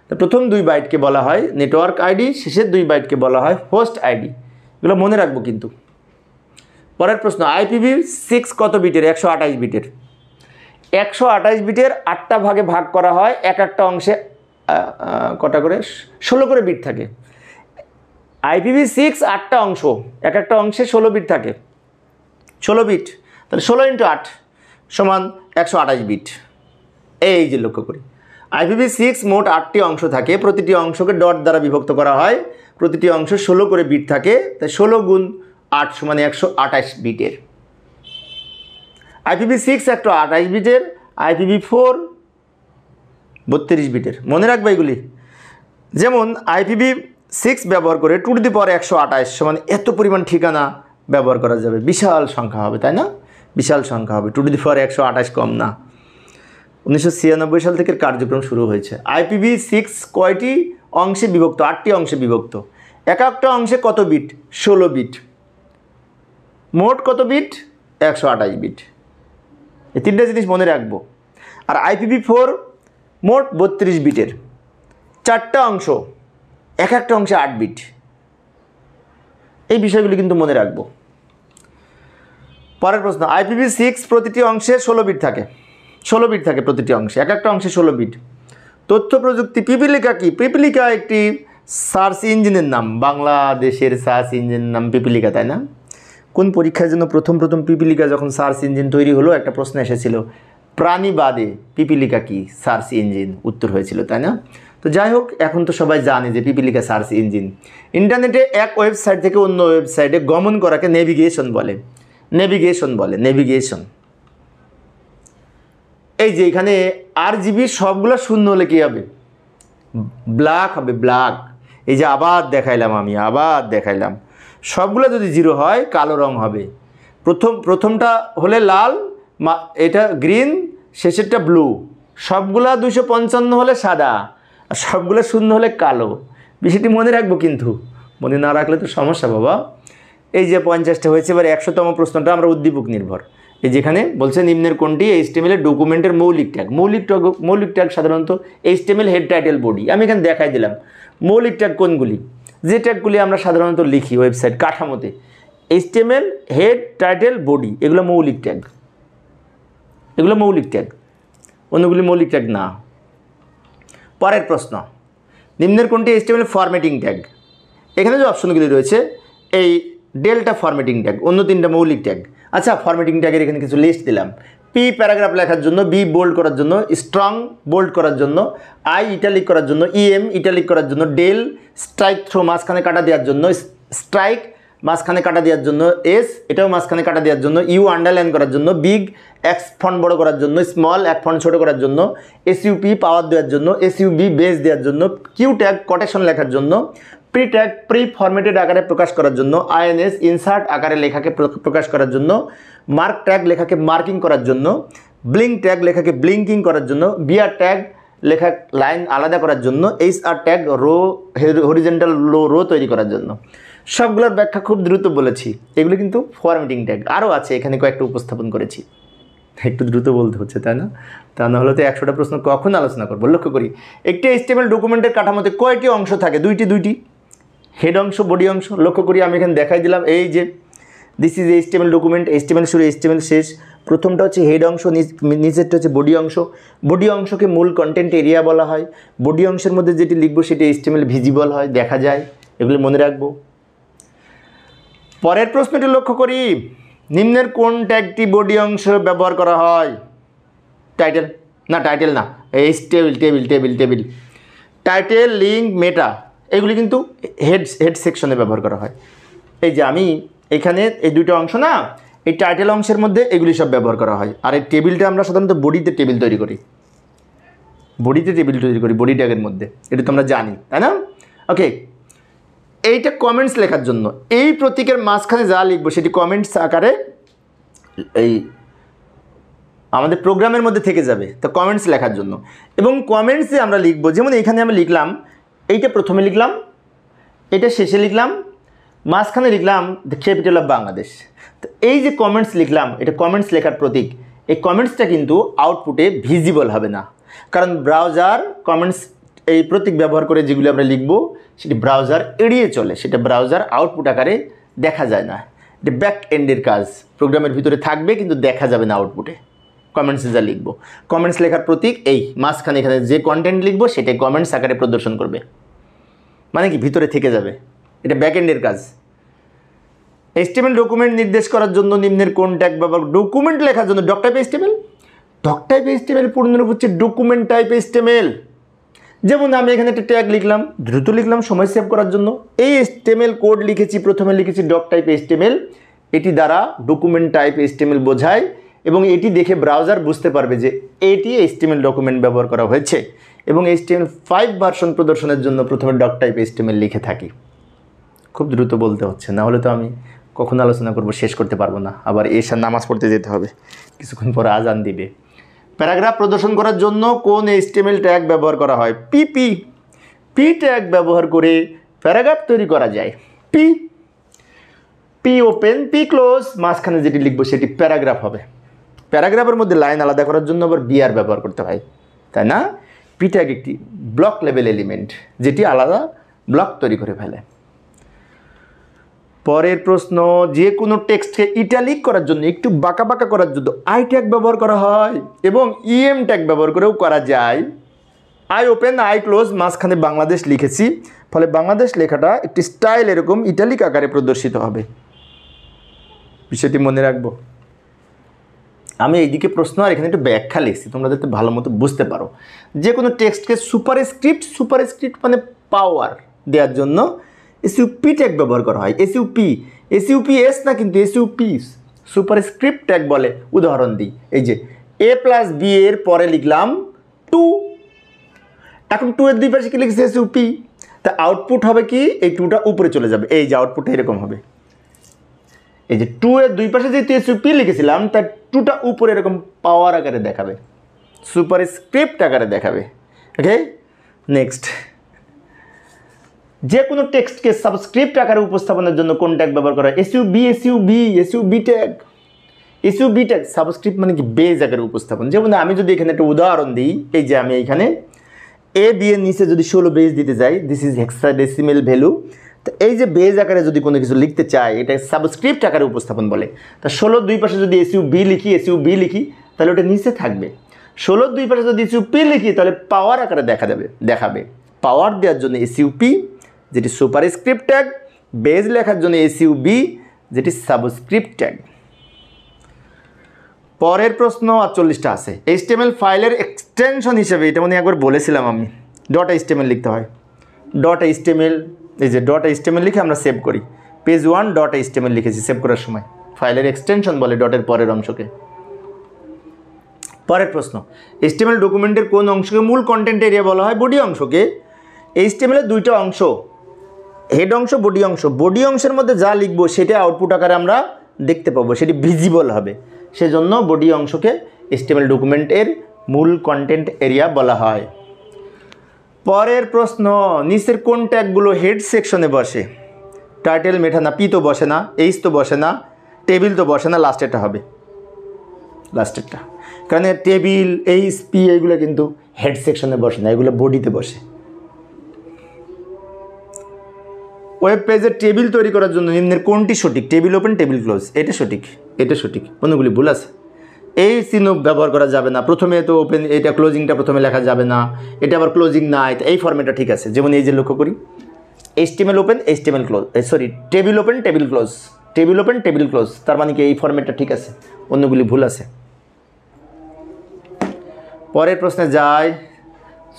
তো প্রথম 2 বাইটকে বলা হয় নেটওয়ার্ক আইডি, শেষের 2 বাইটকে বলা হয় হোস্ট আইডি। এগুলো মনে রাখবো কিন্তু। পরের প্রশ্ন, IPv6 কত বিটের? 128 বিটের। 128 বিটের 8টা ভাগে ভাগ করা হয়, এক একটা অংশে কটা করে? 16 করে বিট থাকে। IPv6 8টা অংশ, এক একটা অংশে 16 বিট থাকে। 16 বিট, তাহলে 16 × 8 সমান 128 বিট। এই যে লক্ষ্য করি, IPv6 মোট 8টি অংশ থাকে, প্রতিটি অংশকে ডট দ্বারা বিভক্ত করা হয়। প্রতিটি অংশ 16 করে বিট থাকে, তাই 16 × 8 সমান 128 বিটের। IPv6 128 বিটের, IPv4 32 বিটের। মনে রাখবে এগুলি। যেমন IPv6 ব্যবহার করে 2^128 সমান এত পরিমাণ ঠিকানা ব্যবহার করা যাবে। বিশাল সংখ্যা হবে, তাই না? বিশাল সংখ্যা হবে। 2^128 কম না। 1996 সাল থেকে কার্যক্রম শুরু হয়েছে। IPv6 কয়টি অংশে বিভক্ত? 8টি অংশে বিভক্ত। এক একটা অংশে কত বিট? 16 বিট। মোট কত বিট? 128 বিট। এই 3টা জিনিস মনে রাখবো। আর IPv4 মোট 32 বিটের, 4টা অংশ, এক একটা অংশে 8 বিট। এই বিষয়গুলি কিন্তু মনে রাখবো। পরের প্রশ্ন, IPv6 প্রতিটি অংশে 16 বিট থাকে। 16 বিট থাকে প্রতিটি অংশে, এক একটা অংশে 16 বিট। তথ্য প্রযুক্তি পিপিলিকা কি? পিপিলিকা একটি সার্চ ইঞ্জিনের নাম। বাংলাদেশের সার্চ ইঞ্জিনের নাম পিপিলিকা, তাই না? কোন পরীক্ষার জন্য প্রথম পিপিলিকা যখন সার্চ ইঞ্জিন তৈরি হলো, একটা প্রশ্ন এসেছিল, প্রাণীবাদে পিপিলিকা কি সার্চ ইঞ্জিন? উত্তর হয়েছিল, তাই না? তো যাই হোক, এখন তো সবাই জানে যে পিপিলিকা সার্চ ইঞ্জিন। ইন্টারনেটে এক ওয়েবসাইট থেকে অন্য ওয়েবসাইটে গমন করাকে নেভিগেশন বলে। নেভিগেশন। এই যে এখানে RGB সবগুলো শূন্য হলে কী হবে? ব্ল্যাক হবে, ব্ল্যাক। এই যে আবার দেখাইলাম, সবগুলো যদি 0 হয় কালো রং হবে। প্রথমটা হলে লাল, এটা গ্রিন, শেষেরটা ব্লু। সবগুলা 255 হলে সাদা, আর সবগুলো শূন্য হলে কালো। বিষয়টি মনে রাখবো, কিন্তু মনে না রাখলে তো সমস্যা বাবা। এই যে 50টা হয়েছে। এবার 100তম প্রশ্নটা আমরা উদ্দীপক নির্ভর। এই যেখানে বলছে নিম্নের কোনটি HTML ডকুমেন্টের মৌলিক ট্যাগ? মৌলিক ট্যাগ সাধারণত HTML হেড টাইটেল বডি। আমি এখানে দেখাই দিলাম মৌলিক ট্যাগ কোনগুলি। যে ট্যাগগুলি আমরা সাধারণত লিখি ওয়েবসাইট কাঠামোতে, HTML হেড টাইটেল বডি, এগুলো মৌলিক ট্যাগ। অন্যগুলি মৌলিক ট্যাগ না। পরের প্রশ্ন, নিম্নের কোনটি HTML ফরম্যাটিং ট্যাগ? এখানে যে অপশনগুলি রয়েছে এই ডেল্টা ফরম্যাটিং ট্যাগ, অন্য তিনটা মৌলিক ট্যাগ। আচ্ছা, ফরম্যাটিং ট্যাগের এখানে কিছু লিস্ট দিলাম। পি প্যারাগ্রাফ লেখার জন্য, বি বোল্ড করার জন্য, স্ট্রং বোল্ড করার জন্য, আই ইটালিক করার জন্য, ইএম ইটালিক করার জন্য, ডেল স্ট্রাইক থ্রো মাঝখানে কাটা দেওয়ার জন্য, স্ট্রাইক মাঝখানে কাটা দেওয়ার জন্য, এস এটাও মাঝখানে কাটা দেওয়ার জন্য, ইউ আন্ডারলাইন করার জন্য, বিগ এক ফন্ট বড় করার জন্য, স্মল এক ফন্ট ছোটো করার জন্য, এসইউপি পাওয়ার দেওয়ার জন্য, এসইউবি বেস দেওয়ার জন্য, কিউ ট্যাগ কোটেশন লেখার জন্য, প্রি ট্যাগ প্রি ফরম্যাটেড আকারে প্রকাশ করার জন্য, আইএনএস ইনসার্ট আকারে লেখাকে প্রকাশ করার জন্য, মার্ক ট্যাগ লেখাকে মার্কিং করার জন্য, ব্লিঙ্ক ট্যাগ লেখাকে ব্লিঙ্কিং করার জন্য, বিআর ট্যাগ লেখা লাইন আলাদা করার জন্য, HR tag row horizontal row তৈরি করার জন্য। সবগুলোর ব্যাখ্যা খুব দ্রুত বলেছি, এগুলো কিন্তু ফরম্যাটিং ট্যাগ। আরও আছে, এখানে কয়েকটা উপস্থাপন করেছি, একটু দ্রুত বলতে হচ্ছে, তাই না? তা না হলে তো 100টা প্রশ্ন কখন আলোচনা করবো। লক্ষ্য করি, একটি HTML ডকুমেন্টের কাঠামোতে কয়টি অংশ থাকে? দুইটি, হেড অংশ, বডি অংশ। লক্ষ্য করি, আমি এখানে দেখাই দিলাম, এই যে this is HTML document, HTML শুরু HTML শেষ। প্রথমটা হচ্ছে হেড অংশ, নিচেরটা হচ্ছে বডি অংশ। বডি অংশকে মূল কন্টেন্ট এরিয়া বলা হয়। বডি অংশের মধ্যে যেটি লিখবো সেটি HTML ভিজিবল হয়, দেখা যায়। এগুলো মনে রাখবো। পরের প্রশ্নটি লক্ষ্য করি, নিম্নের কোন ট্যাগটি বডি অংশ ব্যবহার করা হয়? টাইটেল না, টেবিল, টাইটেল, লিঙ্ক, মেটা, এগুলি কিন্তু হেড সেকশনে ব্যবহার করা হয়। এই যে আমি এখানে এই দুটো অংশ না, এই টাইটেল অংশের মধ্যে এগুলি সব ব্যবহার করা হয়। আর এই টেবিলটা আমরা সাধারণত বডিতে টেবিল তৈরি করি, বডি ট্যাগের মধ্যে, এটা তো আমরা জানি, তাই না? ওকে, এইটা কমেন্টস লেখার জন্য, এই প্রতীকের মাঝখানে যা লিখবো সেটি কমেন্টস আকারে এই আমাদের প্রোগ্রামের মধ্যে থেকে যাবে, তো কমেন্টস লেখার জন্য। এবং কমেন্টসে আমরা লিখবো, যেমন এখানে আমি লিখলাম, এইটা প্রথমে লিখলাম, এটা শেষে লিখলাম, মাঝখানে লিখলাম দ্য ক্যাপিটাল অফ বাংলাদেশ। তো এই যে কমেন্টস লিখলাম, এটা কমেন্টস লেখার প্রতীক। এই কমেন্টসটা কিন্তু আউটপুটে ভিজিবল হবে না, কারণ ব্রাউজার কমেন্টস এই প্রতীক ব্যবহার করে যেগুলো আমরা লিখব সেটি ব্রাউজার এড়িয়ে চলে, সেটা ব্রাউজার আউটপুট আকারে দেখা যায় না। এটা ব্যাক এন্ডের কাজ, প্রোগ্রামের ভিতরে থাকবে কিন্তু দেখা যাবে না আউটপুটে। কমেন্টসে যা লিখব, কমেন্টস লেখার প্রতীক এই মাঝখানে, এখানে যে কন্টেন্ট লিখবো সেটাই কমেন্টস আকারে প্রদর্শন করবে, মানে কি ভিতরে থেকে যাবে। এটা ব্যাক এন্ডের কাজ। HTML ডকুমেন্ট নির্দেশ করার জন্য নিম্নের কোন ট্যাগ ব্যবহার? ডকুমেন্ট লেখার জন্য ডক টাইপ HTML পূর্ণরূপ হচ্ছে ডকুমেন্ট টাইপ HTML। যেমন আমি এখানে একটা ট্যাগ লিখলাম, দ্রুত লিখলাম সময় সেভ করার জন্য, এই HTML কোড লিখেছি, প্রথমে লিখেছি ডক টাইপ HTML, এটি দ্বারা ডকুমেন্ট টাইপ HTML বোঝায় এবং এটি দেখে ব্রাউজার বুঝতে পারবে যে এটি HTML ডকুমেন্ট ব্যবহার করা হয়েছে। এবং HTML5 ভার্সন প্রদর্শনের জন্য প্রথমে ডক টাইপ HTML লিখে থাকি। খুব দ্রুত বলতে হচ্ছে, না হলে তো আমি কখন আলোচনা করব শেষ করতে পারবো না, আবার এসে নামাজ পড়তে যেতে হবে, কিছুক্ষণ পরে আজান দিবে। প্যারাগ্রাফ প্রদর্শন করার জন্য কোন HTML ট্যাগ ব্যবহার করা হয়? পি ট্যাগ ব্যবহার করে প্যারাগ্রাফ তৈরি করা যায়। পি ওপেন, পি ক্লোজ, মাঝখানে যেটি লিখবো সেটি প্যারাগ্রাফ হবে। প্যারাগ্রাফের মধ্যে লাইন আলাদা করার জন্য আবার বিআর ব্যবহার করতে হয়, তাই না? পি ট্যাগ একটি ব্লক লেভেল এলিমেন্ট, যেটি আলাদা ব্লক তৈরি করে ফেলে। পরের প্রশ্ন, যে কোনো টেক্সটকে ইটালিক করার জন্য, একটু বাঁকা করার জন্য আই ট্যাগ ব্যবহার করা হয় এবং ইএম ট্যাগ ব্যবহার করেও করা যায়। আই ওপেন, আই ক্লোজ, মাঝখানে বাংলাদেশ লিখেছি, ফলে বাংলাদেশ লেখাটা একটি স্টাইল এরকম ইটালিক আকারে প্রদর্শিত হবে। বিষয়টি মনে রাখবো। আমি এইদিকে প্রশ্ন আর এখানে একটু ব্যাখ্যা লিখছি, তোমরা যাতে ভালো মতো বুঝতে পারো। যে কোনো টেক্সটকে সুপারস্ক্রিপ্ট মানে পাওয়ার দেওয়ার জন্য এসইউপি ট্যাগ ব্যবহার করা হয়। এসইউপিএস না, কিন্তু এসইউপি সুপারস্ক্রিপ্ট ট্যাগ বলে। উদাহরণ দিই, এই যে A+B এর পরে লিখলাম 2, এখন 2 এর দুই পাশে কি লিখছি? এসইউপি। তা আউটপুট হবে কি? এই 2টা উপরে চলে যাবে, এই যে আউটপুটটা এরকম হবে। এই যে 2 এর দুই পাশে যেহেতু এসইউপি লিখেছিলাম, তার 2টা উপরে এরকম পাওয়ার আকারে দেখাবে, সুপারস্ক্রিপ্ট আকারে দেখাবে। ওকে, নেক্সট, যে কোনো টেক্সটকে সাবস্ক্রিপ্ট আকারে উপস্থাপনের জন্য কোন ট্যাগ ব্যবহার করা হয়? SUV tag. সাবস্ক্রিপ্ট মানে কি? বেজ আকারে উপস্থাপন। যেমন আমি যদি এখানে একটা উদাহরণ দিই, এই যে আমি এখানে A দিয়ে নিচে যদি 16 বেজ দিতে যাই, দিস ইজ হেক্সাডেসিমেল ভ্যালু। তো এই যে বেজ আকারে যদি কোনো কিছু লিখতে চাই, এটা সাবস্ক্রিপ্ট আকারে উপস্থাপন বলে। তা 16 দুই পাশে যদি এসইউবি লিখি তাহলে ওটা নিচে থাকবে। 16 দুই পাশে যদি এসইউপি লিখি তাহলে পাওয়ার আকারে দেখাবে। পাওয়ার দেওয়ার জন্য এসইউপি যেটি সুপারস্ক্রিপ্ট ট্যাগ, বেজ লেখার জন্য এসইউবি যেটি সাবস্ক্রিপ্ট ট্যাগ। পরের প্রশ্ন 48টা আছে। এইচটিএমএল ফাইলের এক্সটেনশন হিসেবে, এটা মনে একবার বলেছিলাম আমি, ডট এইচটিএমএল লিখতে হয়। ডট এইচটিএমএল, এই যে ডট এইচটিএমএল লিখে আমরা সেভ করি, পেজ 1 ডট এইচটিএমএল লিখেছি সেভ করার সময়, ফাইলের এক্সটেনশন বলে ডটের পরের অংশকে। পরের প্রশ্ন, এইচটিএমএল ডকুমেন্টের কোন অংশকে মূল কন্টেন্ট এরিয়া বলা হয়? বডি অংশকে। এইচটিএমএলের দুইটা অংশ, হেড অংশ, বডি অংশ। বডি অংশের মধ্যে যা লিখবো সেটা আউটপুট আকারে আমরা দেখতে পাবো, সেটি ভিজিবল হবে, সেজন্য বডি অংশকে এইচটিএমএল ডকুমেন্টের মূল কন্টেন্ট এরিয়া বলা হয়। পরের প্রশ্ন, নিচের কোন ট্যাগগুলো হেড সেকশনে বসে? টাইটেল, মেটা না, পি তো বসে না, এইচ তো বসে না, টেবিল তো বসে না, লাস্টেরটা হবে, লাস্টেরটা। কারণ টেবিল, এইচ, পি এইগুলো কিন্তু হেড সেকশনে বসে না, এগুলো বডিতে বসে। ওয়েব পেজের টেবিল তৈরি করার জন্য নিম্নের কোনটি সঠিক? টেবিল ওপেন, টেবিল ক্লোজ, এটা সঠিক, এটা সঠিক, অন্যগুলি ভুল আছে। এই চিহ্ন ব্যবহার করা যাবে না, প্রথমে তো ওপেন, এটা ক্লোজিংটা প্রথমে লেখা যাবে না, এটা আবার ক্লোজিং না, এই ফর্মেটটা ঠিক আছে। যেমন এই যে লক্ষ্য করি, HTML open, HTML close, sorry table open, table close, table open, table close, তার মানে কি এই ফর্মেটটা ঠিক আছে, অন্যগুলি ভুল আছে। পরের প্রশ্নে যাই,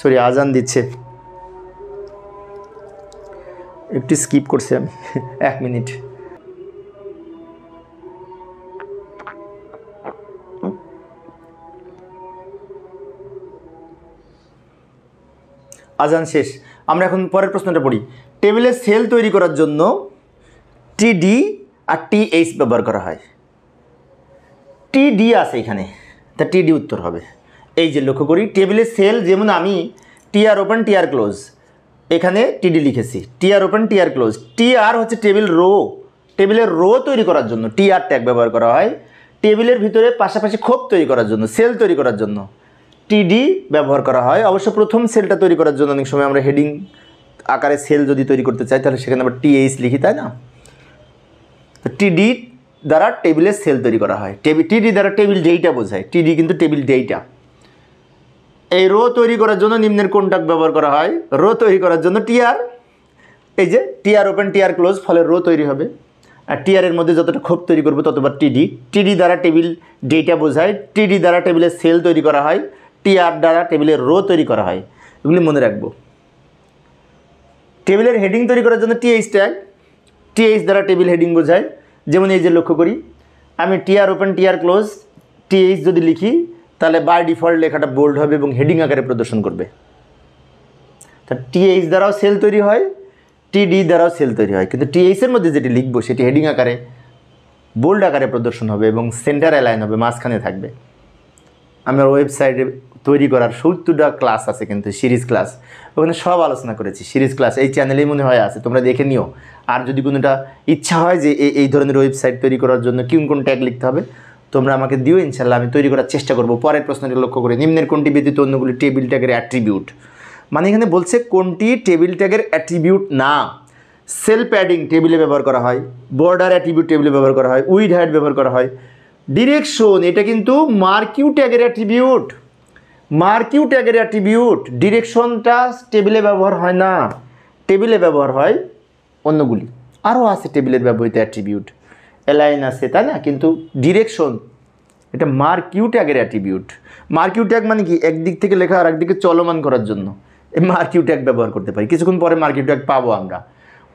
সরি আজান দিচ্ছে, একটু স্কিপ করছি আমি 1 মিনিট। আজান শেষ, আমরা এখন পরের প্রশ্নটা পড়ি। টেবিলে সেল তৈরি করার জন্য টিডি আর টিএইচ ব্যবহার করা হয়। টিডি আছে এখানে, তা টিডি উত্তর হবে। এই যে লক্ষ্য করি, টেবিলে সেল, যেমন আমি টিআর ওপেন, টিআর ক্লোজ, এখানে টিডি লিখেছি, TR open, TR close. TR হচ্ছে টেবিল রো, টেবিলের রো তৈরি করার জন্য টিআর ট্যাগ ব্যবহার করা হয়। টেবিলের ভিতরে পাশাপাশি খোপ তৈরি করার জন্য, সেল তৈরি করার জন্য টিডি ব্যবহার করা হয়। অবশ্য প্রথম সেলটা তৈরি করার জন্য অনেক সময় আমরা হেডিং আকারে সেল যদি তৈরি করতে চাই তাহলে সেখানে আবার টিএইচ লিখি, তাই না? তো টিডি দ্বারা টেবিলের সেল তৈরি করা হয়। টিডি দ্বারা টেবিল ডেটা বোঝায়, টিডি কিন্তু টেবিল ডেটা। এই রো তৈরি করার জন্য নিম্নের কোন ট্যাগ ব্যবহার করা হয়? রো তৈরি করার জন্য টিআর, এই যে টিআর ওপেন, টিআর ক্লোজ, ফলে রো তৈরি হবে। আর টিআর এর মধ্যে যতটা খোপ তৈরি করবো ততবার টিডি। টিডি দ্বারা টেবিল ডেটা বোঝায়, টিডি দ্বারা টেবিলের সেল তৈরি করা হয়, টিআর দ্বারা টেবিলের রো তৈরি করা হয়। এগুলি মনে রাখবো। টেবিলের হেডিং তৈরি করার জন্য টিএইচ ট্যাগ, টিএইচ দ্বারা টেবিল হেডিং বোঝায়। যেমন এই যে লক্ষ্য করি, আমি TR open, TR close, TH যদি লিখি তাহলে বাই ডিফল্ট লেখাটা বোল্ড হবে এবং হেডিং আকারে প্রদর্শন করবে। তা টিএইচ দ্বারাও সেল তৈরি হয়, টিডি দ্বারাও সেল তৈরি হয়, কিন্তু টিএইচের মধ্যে যেটি লিখবো সেটি হেডিং আকারে বোল্ড আকারে প্রদর্শন হবে এবং সেন্টার অ্যালাইন হবে, মাঝখানে থাকবে। আমার ওয়েবসাইটে তৈরি করার 70টা ক্লাস আছে, কিন্তু সিরিজ ক্লাস, ওখানে সব আলোচনা করেছি। সিরিজ ক্লাস এই চ্যানেলেই মনে হয় আছে, তোমরা দেখে নিও। আর যদি কোনোটা ইচ্ছা হয় যে এই ধরনের ওয়েবসাইট তৈরি করার জন্য কোন ট্যাগ লিখতে হবে, তোমরা আমাকে দিও, ইনশাল্লাহ আমি তৈরি করার চেষ্টা করব। পরের প্রশ্নটি লক্ষ্য করে, নিম্নের কোনটি ব্যতীত অন্যগুলি টেবিল ট্যাগের অ্যাট্রিবিউট? মানে এখানে বলছে কোনটি টেবিল ট্যাগের অ্যাট্রিবিউট না। সেল প্যাডিং টেবিলে ব্যবহার করা হয়, বর্ডার অ্যাট্রিবিউট টেবিলে ব্যবহার করা হয়, উইড হাইট ব্যবহার করা হয়। ডিরেকশন, এটা কিন্তু মার্কিউ ট্যাগের অ্যাট্রিবিউট, মার্কিউ ট্যাগের অ্যাট্রিবিউট। ডিরেকশনটা টেবিলে ব্যবহার হয় না, টেবিলে ব্যবহার হয় অন্যগুলি। আরও আছে টেবিলের ব্যবহৃত অ্যাট্রিবিউট, অ্যালাইন আছে, তাই না? কিন্তু ডিরেকশন এটা মার্কিউ ট্যাগের অ্যাট্রিবিউট। মার্কিউ ট্যাগ মানে কি? একদিক থেকে লেখা আর একদিকে চলমান করার জন্য এই মার্কিউ ট্যাগ ব্যবহার করতে পারি। কিছুক্ষণ পরে মার্কিউ ট্যাগ পাবো আমরা।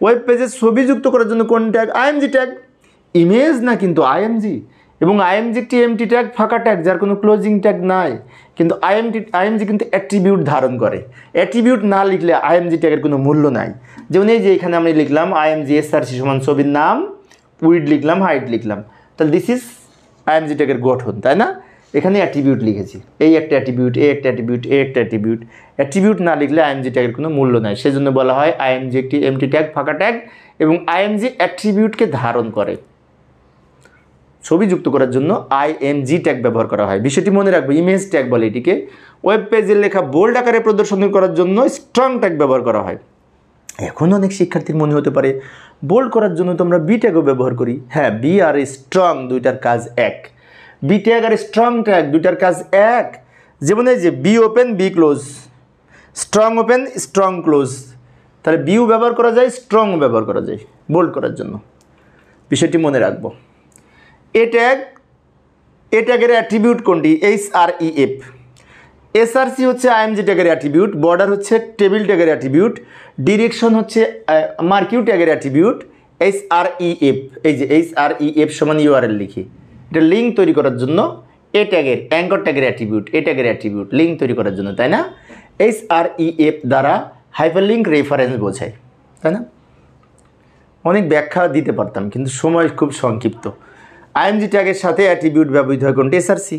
ওয়েব পেজে ছবি যুক্ত করার জন্য কোন ট্যাগ? IMG tag. ইমেজ না কিন্তু আইএমজি, এবং আইএমজি একটি এমটি ট্যাগ, ফাঁকা ট্যাগ যার কোনো ক্লোজিং ট্যাগ নাই। কিন্তু আইএমজি কিন্তু অ্যাট্রিবিউট ধারণ করে। অ্যাট্রিবিউট না লিখলে আইএমজি ট্যাগের কোনো মূল্য নাই। যেমন এই যে এখানে আমি লিখলাম আইএমজি এসআরসি সমান ছবির নাম, উইড লিখলাম, হাইট লিখলাম, তাহলে দিস ইজ আইএমজি ট্যাগের গঠন, তাই না? এখানে অ্যাট্রিবিউট লিখেছি, এই একটা অ্যাট্রিবিউট, এই একটা অ্যাট্রিবিউট, এই একটা অ্যাট্রিবিউট। অ্যাট্রিবিউট না লিখলে আইএমজি ট্যাগের কোনো মূল্য নাই, সেজন্য বলা হয় আইএমজি একটি এমটি ট্যাগ, ফাঁকা ট্যাগ, এবং আইএমজি অ্যাট্রিবিউটকে ধারণ করে। ছবি যুক্ত করার জন্য আইএমজি ট্যাগ ব্যবহার করা হয়, বিষয়টি মনে রাখবে। ইমেজ ট্যাগ বলে এটিকে। ওয়েব পেজের লেখা বোল্ড আকারে প্রদর্শন করার জন্য স্ট্রং ট্যাগ ব্যবহার করা হয়। এখন অনেক শিক্ষার্থীর মনে হতে পারে বোল্ড করার জন্য তো আমরা বি ট্যাগও ব্যবহার করি। হ্যাঁ, বি আর স্ট্রং দুইটার কাজ এক। বি ট্যাগ আর স্ট্রং ট্যাগ দুইটার কাজ এক। যেমন এই যে B open, B close, strong open, strong close, তাহলে বিউ ব্যবহার করা যায়, স্ট্রং ব্যবহার করা যায় বোল্ড করার জন্য। বিষয়টি মনে রাখবো। এ ট্যাগের অ্যাট্রিবিউট কোনটি? HREF। SRC হচ্ছে IMG ট্যাগের অ্যাট্রিবিউট, বর্ডার হচ্ছে টেবিল ট্যাগের অ্যাট্রিবিউট, ডিরেকশন হচ্ছে মার্কিউ ট্যাগের অ্যাট্রিবিউট। HREF, এই যে HREF সমান URL লিখি, এটা লিঙ্ক তৈরি করার জন্য এ ট্যাগের অ্যাঙ্কর ট্যাগের অ্যাট্রিবিউট, এ ট্যাগের অ্যাট্রিবিউট লিঙ্ক তৈরি করার জন্য, তাই না? HREF দ্বারা হাইপারলিঙ্ক রেফারেন্স বোঝায়, তাই না? অনেক ব্যাখ্যা দিতে পারতাম কিন্তু সময় খুব সংক্ষিপ্ত। IMG ট্যাগের সাথে অ্যাট্রিবিউট ব্যবহৃত হয় কোনটি? SRC।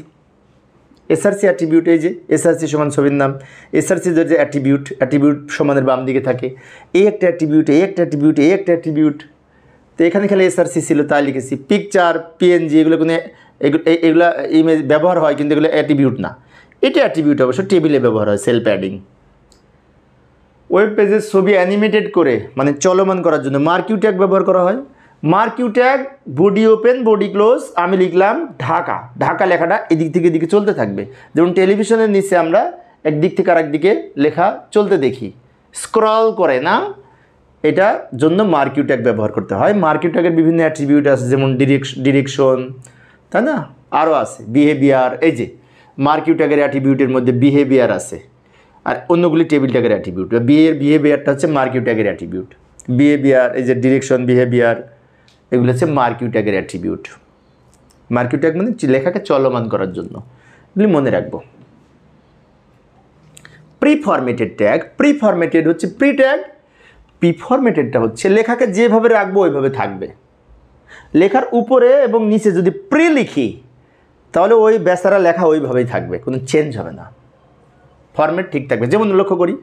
SRC অ্যাট্রিবিউট, এই যে SRC সমান ছবির নাম, SRC যে অ্যাট্রিবিউট সমানের বাম দিকে থাকে, এই একটা অ্যাট্রিবিউট, এই একটা অ্যাট্রিবিউট, এই একটা অ্যাট্রিবিউট। তো এখানে খালি SRC ছিল তাই লিখেছি। পিকচার, PNG এগুলো কোনো এগুলো ইমেজ ব্যবহার হয় কিন্তু এগুলো অ্যাট্রিবিউট না। এটা অ্যাট্রিবিউট অবশ্য টেবিলে ব্যবহার হয়, সেল প্যাডিং। ওয়েব পেজের ছবি অ্যানিমেটেড করে মানে চলমান করার জন্য মার্কিউ ট্যাগ ব্যবহার করা হয়। Marquee tag body open, body close, আমি লিখলাম ঢাকা, ঢাকা লেখাটা এদিক থেকে এদিকে চলতে থাকবে। যেমন টেলিভিশনের নিচে আমরা একদিক থেকে আরেক দিকে লেখা চলতে দেখি, স্ক্রল করে না, এটা জন্য মার্কিউ ট্যাগ ব্যবহার করতে হয়। মার্কিউ ট্যাগের বিভিন্ন অ্যাট্রিবিউট আছে, যেমন ডিরেকশন, তাই না, আরও আছে বিহেভিয়ার। এই যে মার্কিউ ট্যাগের অ্যাট্রিবিউটের মধ্যে বিহেভিয়ার আছে, আর অন্যগুলি টেবিল ট্যাগের অ্যাট্রিবিউট। বিহেভিয়ারটা হচ্ছে মার্কিউ ট্যাগের অ্যাট্রিবিউট। বিহেভিয়ার, এই যে ডিরেকশন, বিহেভিয়ার, এগুলো হচ্ছে মার্কিউ ট্যাগের অ্যাট্রিবিউট। মার্কিউ ট্যাগ মানে লেখাকে চলমান করার জন্য, এগুলি মনে রাখবো। প্রিফরম্যাটেড ট্যাগ, প্রিফরম্যাটেড হচ্ছে প্রি ট্যাগ, প্রিফরম্যাটেডটা হচ্ছে লেখাকে যেভাবে রাখবো ওইভাবে থাকবে। লেখার উপরে এবং নিচে যদি প্রি লিখি তাহলে ওই বেচারা লেখা ওইভাবেই থাকবে, কোনো চেঞ্জ হবে না, ফরম্যাট ঠিক থাকবে। যেমন লক্ষ্য করি,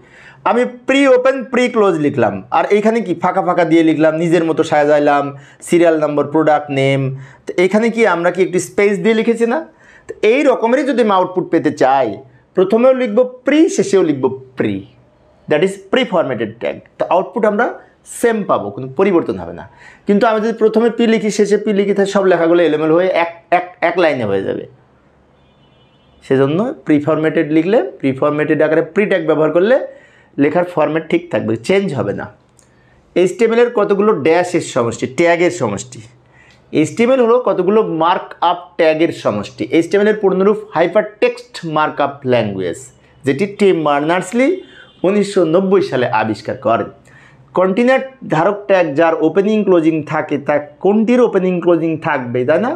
আমি প্রি ওপেন, প্রি ক্লোজ লিখলাম, আর এইখানে কি ফাঁকা ফাঁকা দিয়ে লিখলাম, নিজের মতো সাজাইলাম, সিরিয়াল নাম্বার, প্রোডাক্ট নেম। তো এইখানে কি আমরা কি একটি স্পেস দিয়ে লিখেছি না? তো এই রকমেরই যদি আমি আউটপুট পেতে চাই, প্রথমেও লিখব প্রি, শেষেও লিখব pre, that is pre formatted tag. তো আউটপুট আমরা সেম পাবো, কোনো পরিবর্তন হবে না। কিন্তু আমি যদি প্রথমে পি লিখি, শেষে পি লিখি, তাহলে সব লেখাগুলো এলোমেলো হয়ে এক লাইনে হয়ে যাবে। সেজন্য প্রিফরম্যাটেড লিখলে, প্রিফরম্যাটেড আকারে প্রি ট্যাগ ব্যবহার করলে লেখার ফরম্যাট ঠিক থাকবে, চেঞ্জ হবে না। HTML এর কতগুলো ড্যাশের সমষ্টি, ট্যাগের সমষ্টি। HTML হলো কতগুলো মার্ক আপ ট্যাগের সমষ্টি। HTML এর পূর্ণরূপ hyper text mark up language, যেটি টিম বার্নার্স-লি 1990 সালে আবিষ্কার করেন। কন্টিনার ধারক ট্যাগ যার ওপেনিং ক্লোজিং থাকে, তা কোনটির ওপেনিং ক্লোজিং থাকবে, তাই না?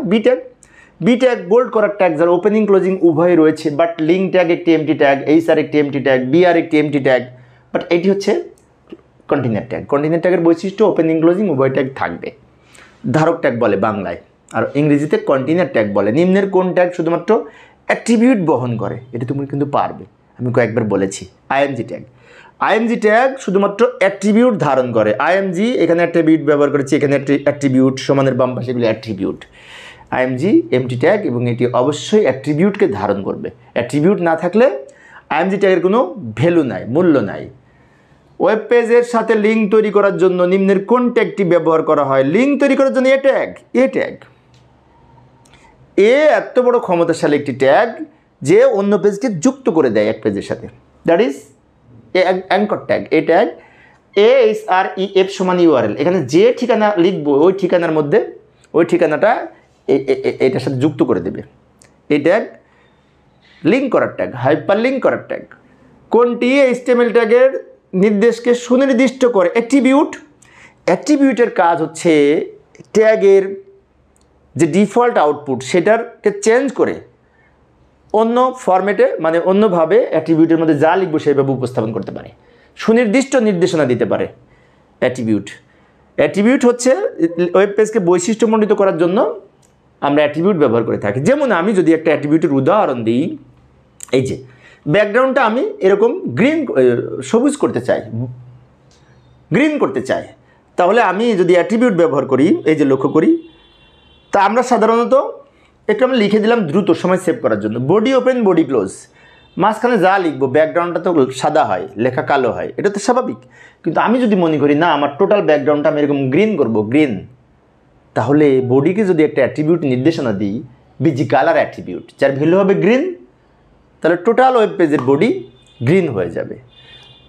বি ট্যাগ বোল্ড করার ট্যাগ যার ওপেনিং ক্লোজিং উভয় রয়েছে, বাট লিঙ্ক ট্যাগ একটি এমটি ট্যাগ, HR একটি এমটি ট্যাগ, BR একটি এমটি ট্যাগ, বাট এটি হচ্ছে কন্টিনার ট্যাগ। কন্টিনার ট্যাগের বৈশিষ্ট্য ওপেনিং ক্লোজিং উভয় ট্যাগ থাকবে, ধারক ট্যাগ বলে বাংলায়, আর ইংরেজিতে কন্টিনার ট্যাগ বলে। নিম্নের কোন ট্যাগ শুধুমাত্র অ্যাট্রিবিউট বহন করে? এটা তুমি কিন্তু পারবে, আমি কয়েকবার বলেছি। IMG ট্যাগ শুধুমাত্র অ্যাট্রিবিউট ধারণ করে। IMG এখানে অ্যাট্রিবিউট ব্যবহার করেছি, এখানে অ্যাট্রিবিউট সমানের বাম পাশে এগুলো অ্যাট্রিবিউট। IMG এমটি ট্যাগ, এবং এটি অবশ্যই অ্যাট্রিবিউটকে ধারণ করবে। অ্যাট্রিবিউট না থাকলে IMG ট্যাগের কোনো ভ্যালু নাই, মূল্য নাই। ওয়েব পেজের সাথে লিঙ্ক তৈরি করার জন্য নিম্নের কোন ট্যাগটি ব্যবহার করা হয়? লিঙ্ক তৈরি করার জন্য এ ট্যাগ এত বড় ক্ষমতাশালী একটি ট্যাগ যে অন্য পেজকে যুক্ত করে দেয় এক পেজের সাথে, that is anchor tag. A tag HREF সমান URL, এখানে যে ঠিকানা লিখবো ওই ঠিকানার মধ্যে ওই ঠিকানাটা এটার সাথে যুক্ত করে দেবে। এই ট্যাগ লিঙ্ক করার ট্যাগ, হাইপার লিঙ্ক করার ট্যাগ। কোনটি HTML ট্যাগের নির্দেশকে সুনির্দিষ্ট করে? অ্যাট্রিবিউটের কাজ হচ্ছে ট্যাগের যে ডিফল্ট আউটপুট সেটাকে চেঞ্জ করে অন্য ফরম্যাটে, মানে অন্যভাবে অ্যাট্রিবিউটের মধ্যে যা লিখবো সেইভাবে উপস্থাপন করতে পারে, সুনির্দিষ্ট নির্দেশনা দিতে পারে। অ্যাট্রিবিউট হচ্ছে ওয়েব পেজকে বৈশিষ্ট্যমণ্ডিত করার জন্য আমরা অ্যাট্রিবিউট ব্যবহার করে থাকি। যেমন আমি যদি একটা অ্যাট্রিবিউটের উদাহরণ দিই, এই যে ব্যাকগ্রাউন্ডটা আমি এরকম সবুজ করতে চাই, তাহলে আমি যদি অ্যাট্রিবিউট ব্যবহার করি, এই যে লক্ষ্য করি, তা আমরা সাধারণত একটু আমি লিখে দিলাম দ্রুত সময় সেভ করার জন্য, বডি ওপেন, বডি ক্লোজ। মাঝখানে যা লিখবো, ব্যাকগ্রাউন্ডটা তো সাদা হয়, লেখা কালো হয়, এটা তো স্বাভাবিক। কিন্তু আমি যদি মনে করি না আমার টোটাল ব্যাকগ্রাউন্ডটা আমি এরকম গ্রিন করবো, তাহলে বডিকে যদি একটা অ্যাট্রিবিউট নির্দেশনা দিই, বিজি কালার অ্যাট্রিবিউট, যার ভ্যালু হবে গ্রিন, তাহলে টোটাল ওয়েব পেজের বডি গ্রিন হয়ে যাবে।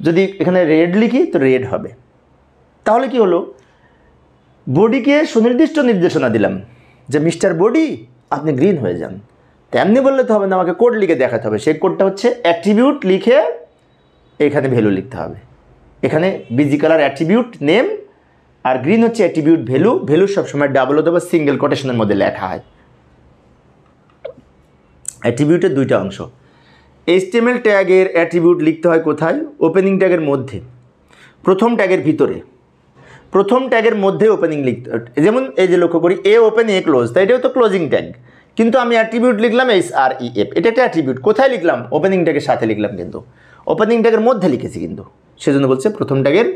যদি এখানে রেড লিখি তো রেড হবে। তাহলে কি হলো, বডিকে সুনির্দিষ্ট নির্দেশনা দিলাম যে মিস্টার বডি আপনি গ্রিন হয়ে যান। তেমনি বললে তো হবে না, আমাকে কোড লিখে দেখাতে হবে। সেই কোডটা হচ্ছে অ্যাট্রিবিউট লিখে এখানে ভ্যালু লিখতে হবে। এখানে বিজি কালার অ্যাট্রিবিউট নেম, আর গ্রিন হচ্ছে অ্যাট্রিবিউট ভ্যালু। ভ্যালু সবসময় ডাবল অথবা সিঙ্গেল কোটেশনের মধ্যে লেখা হয়। অ্যাট্রিবিউটের দুইটা অংশ। HTML ট্যাগের অ্যাট্রিবিউট লিখতে হয় কোথায়? ওপেনিং ট্যাগের মধ্যে, প্রথম ট্যাগের ভিতরে, প্রথম ট্যাগের মধ্যে ওপেনিং লিখতে। যেমন এই যে লক্ষ্য করি এ ওপেন এ ক্লোজ, তাই এটাও তো ক্লোজিং ট্যাগ, কিন্তু আমি অ্যাট্রিবিউট লিখলাম SREF, এটা একটা অ্যাট্রিবিউট। কোথায় লিখলাম? ওপেনিং ট্যাগের সাথে লিখলাম, কিন্তু ওপেনিং ট্যাগের মধ্যে লিখেছি, কিন্তু সেজন্য বলছে প্রথম ট্যাগের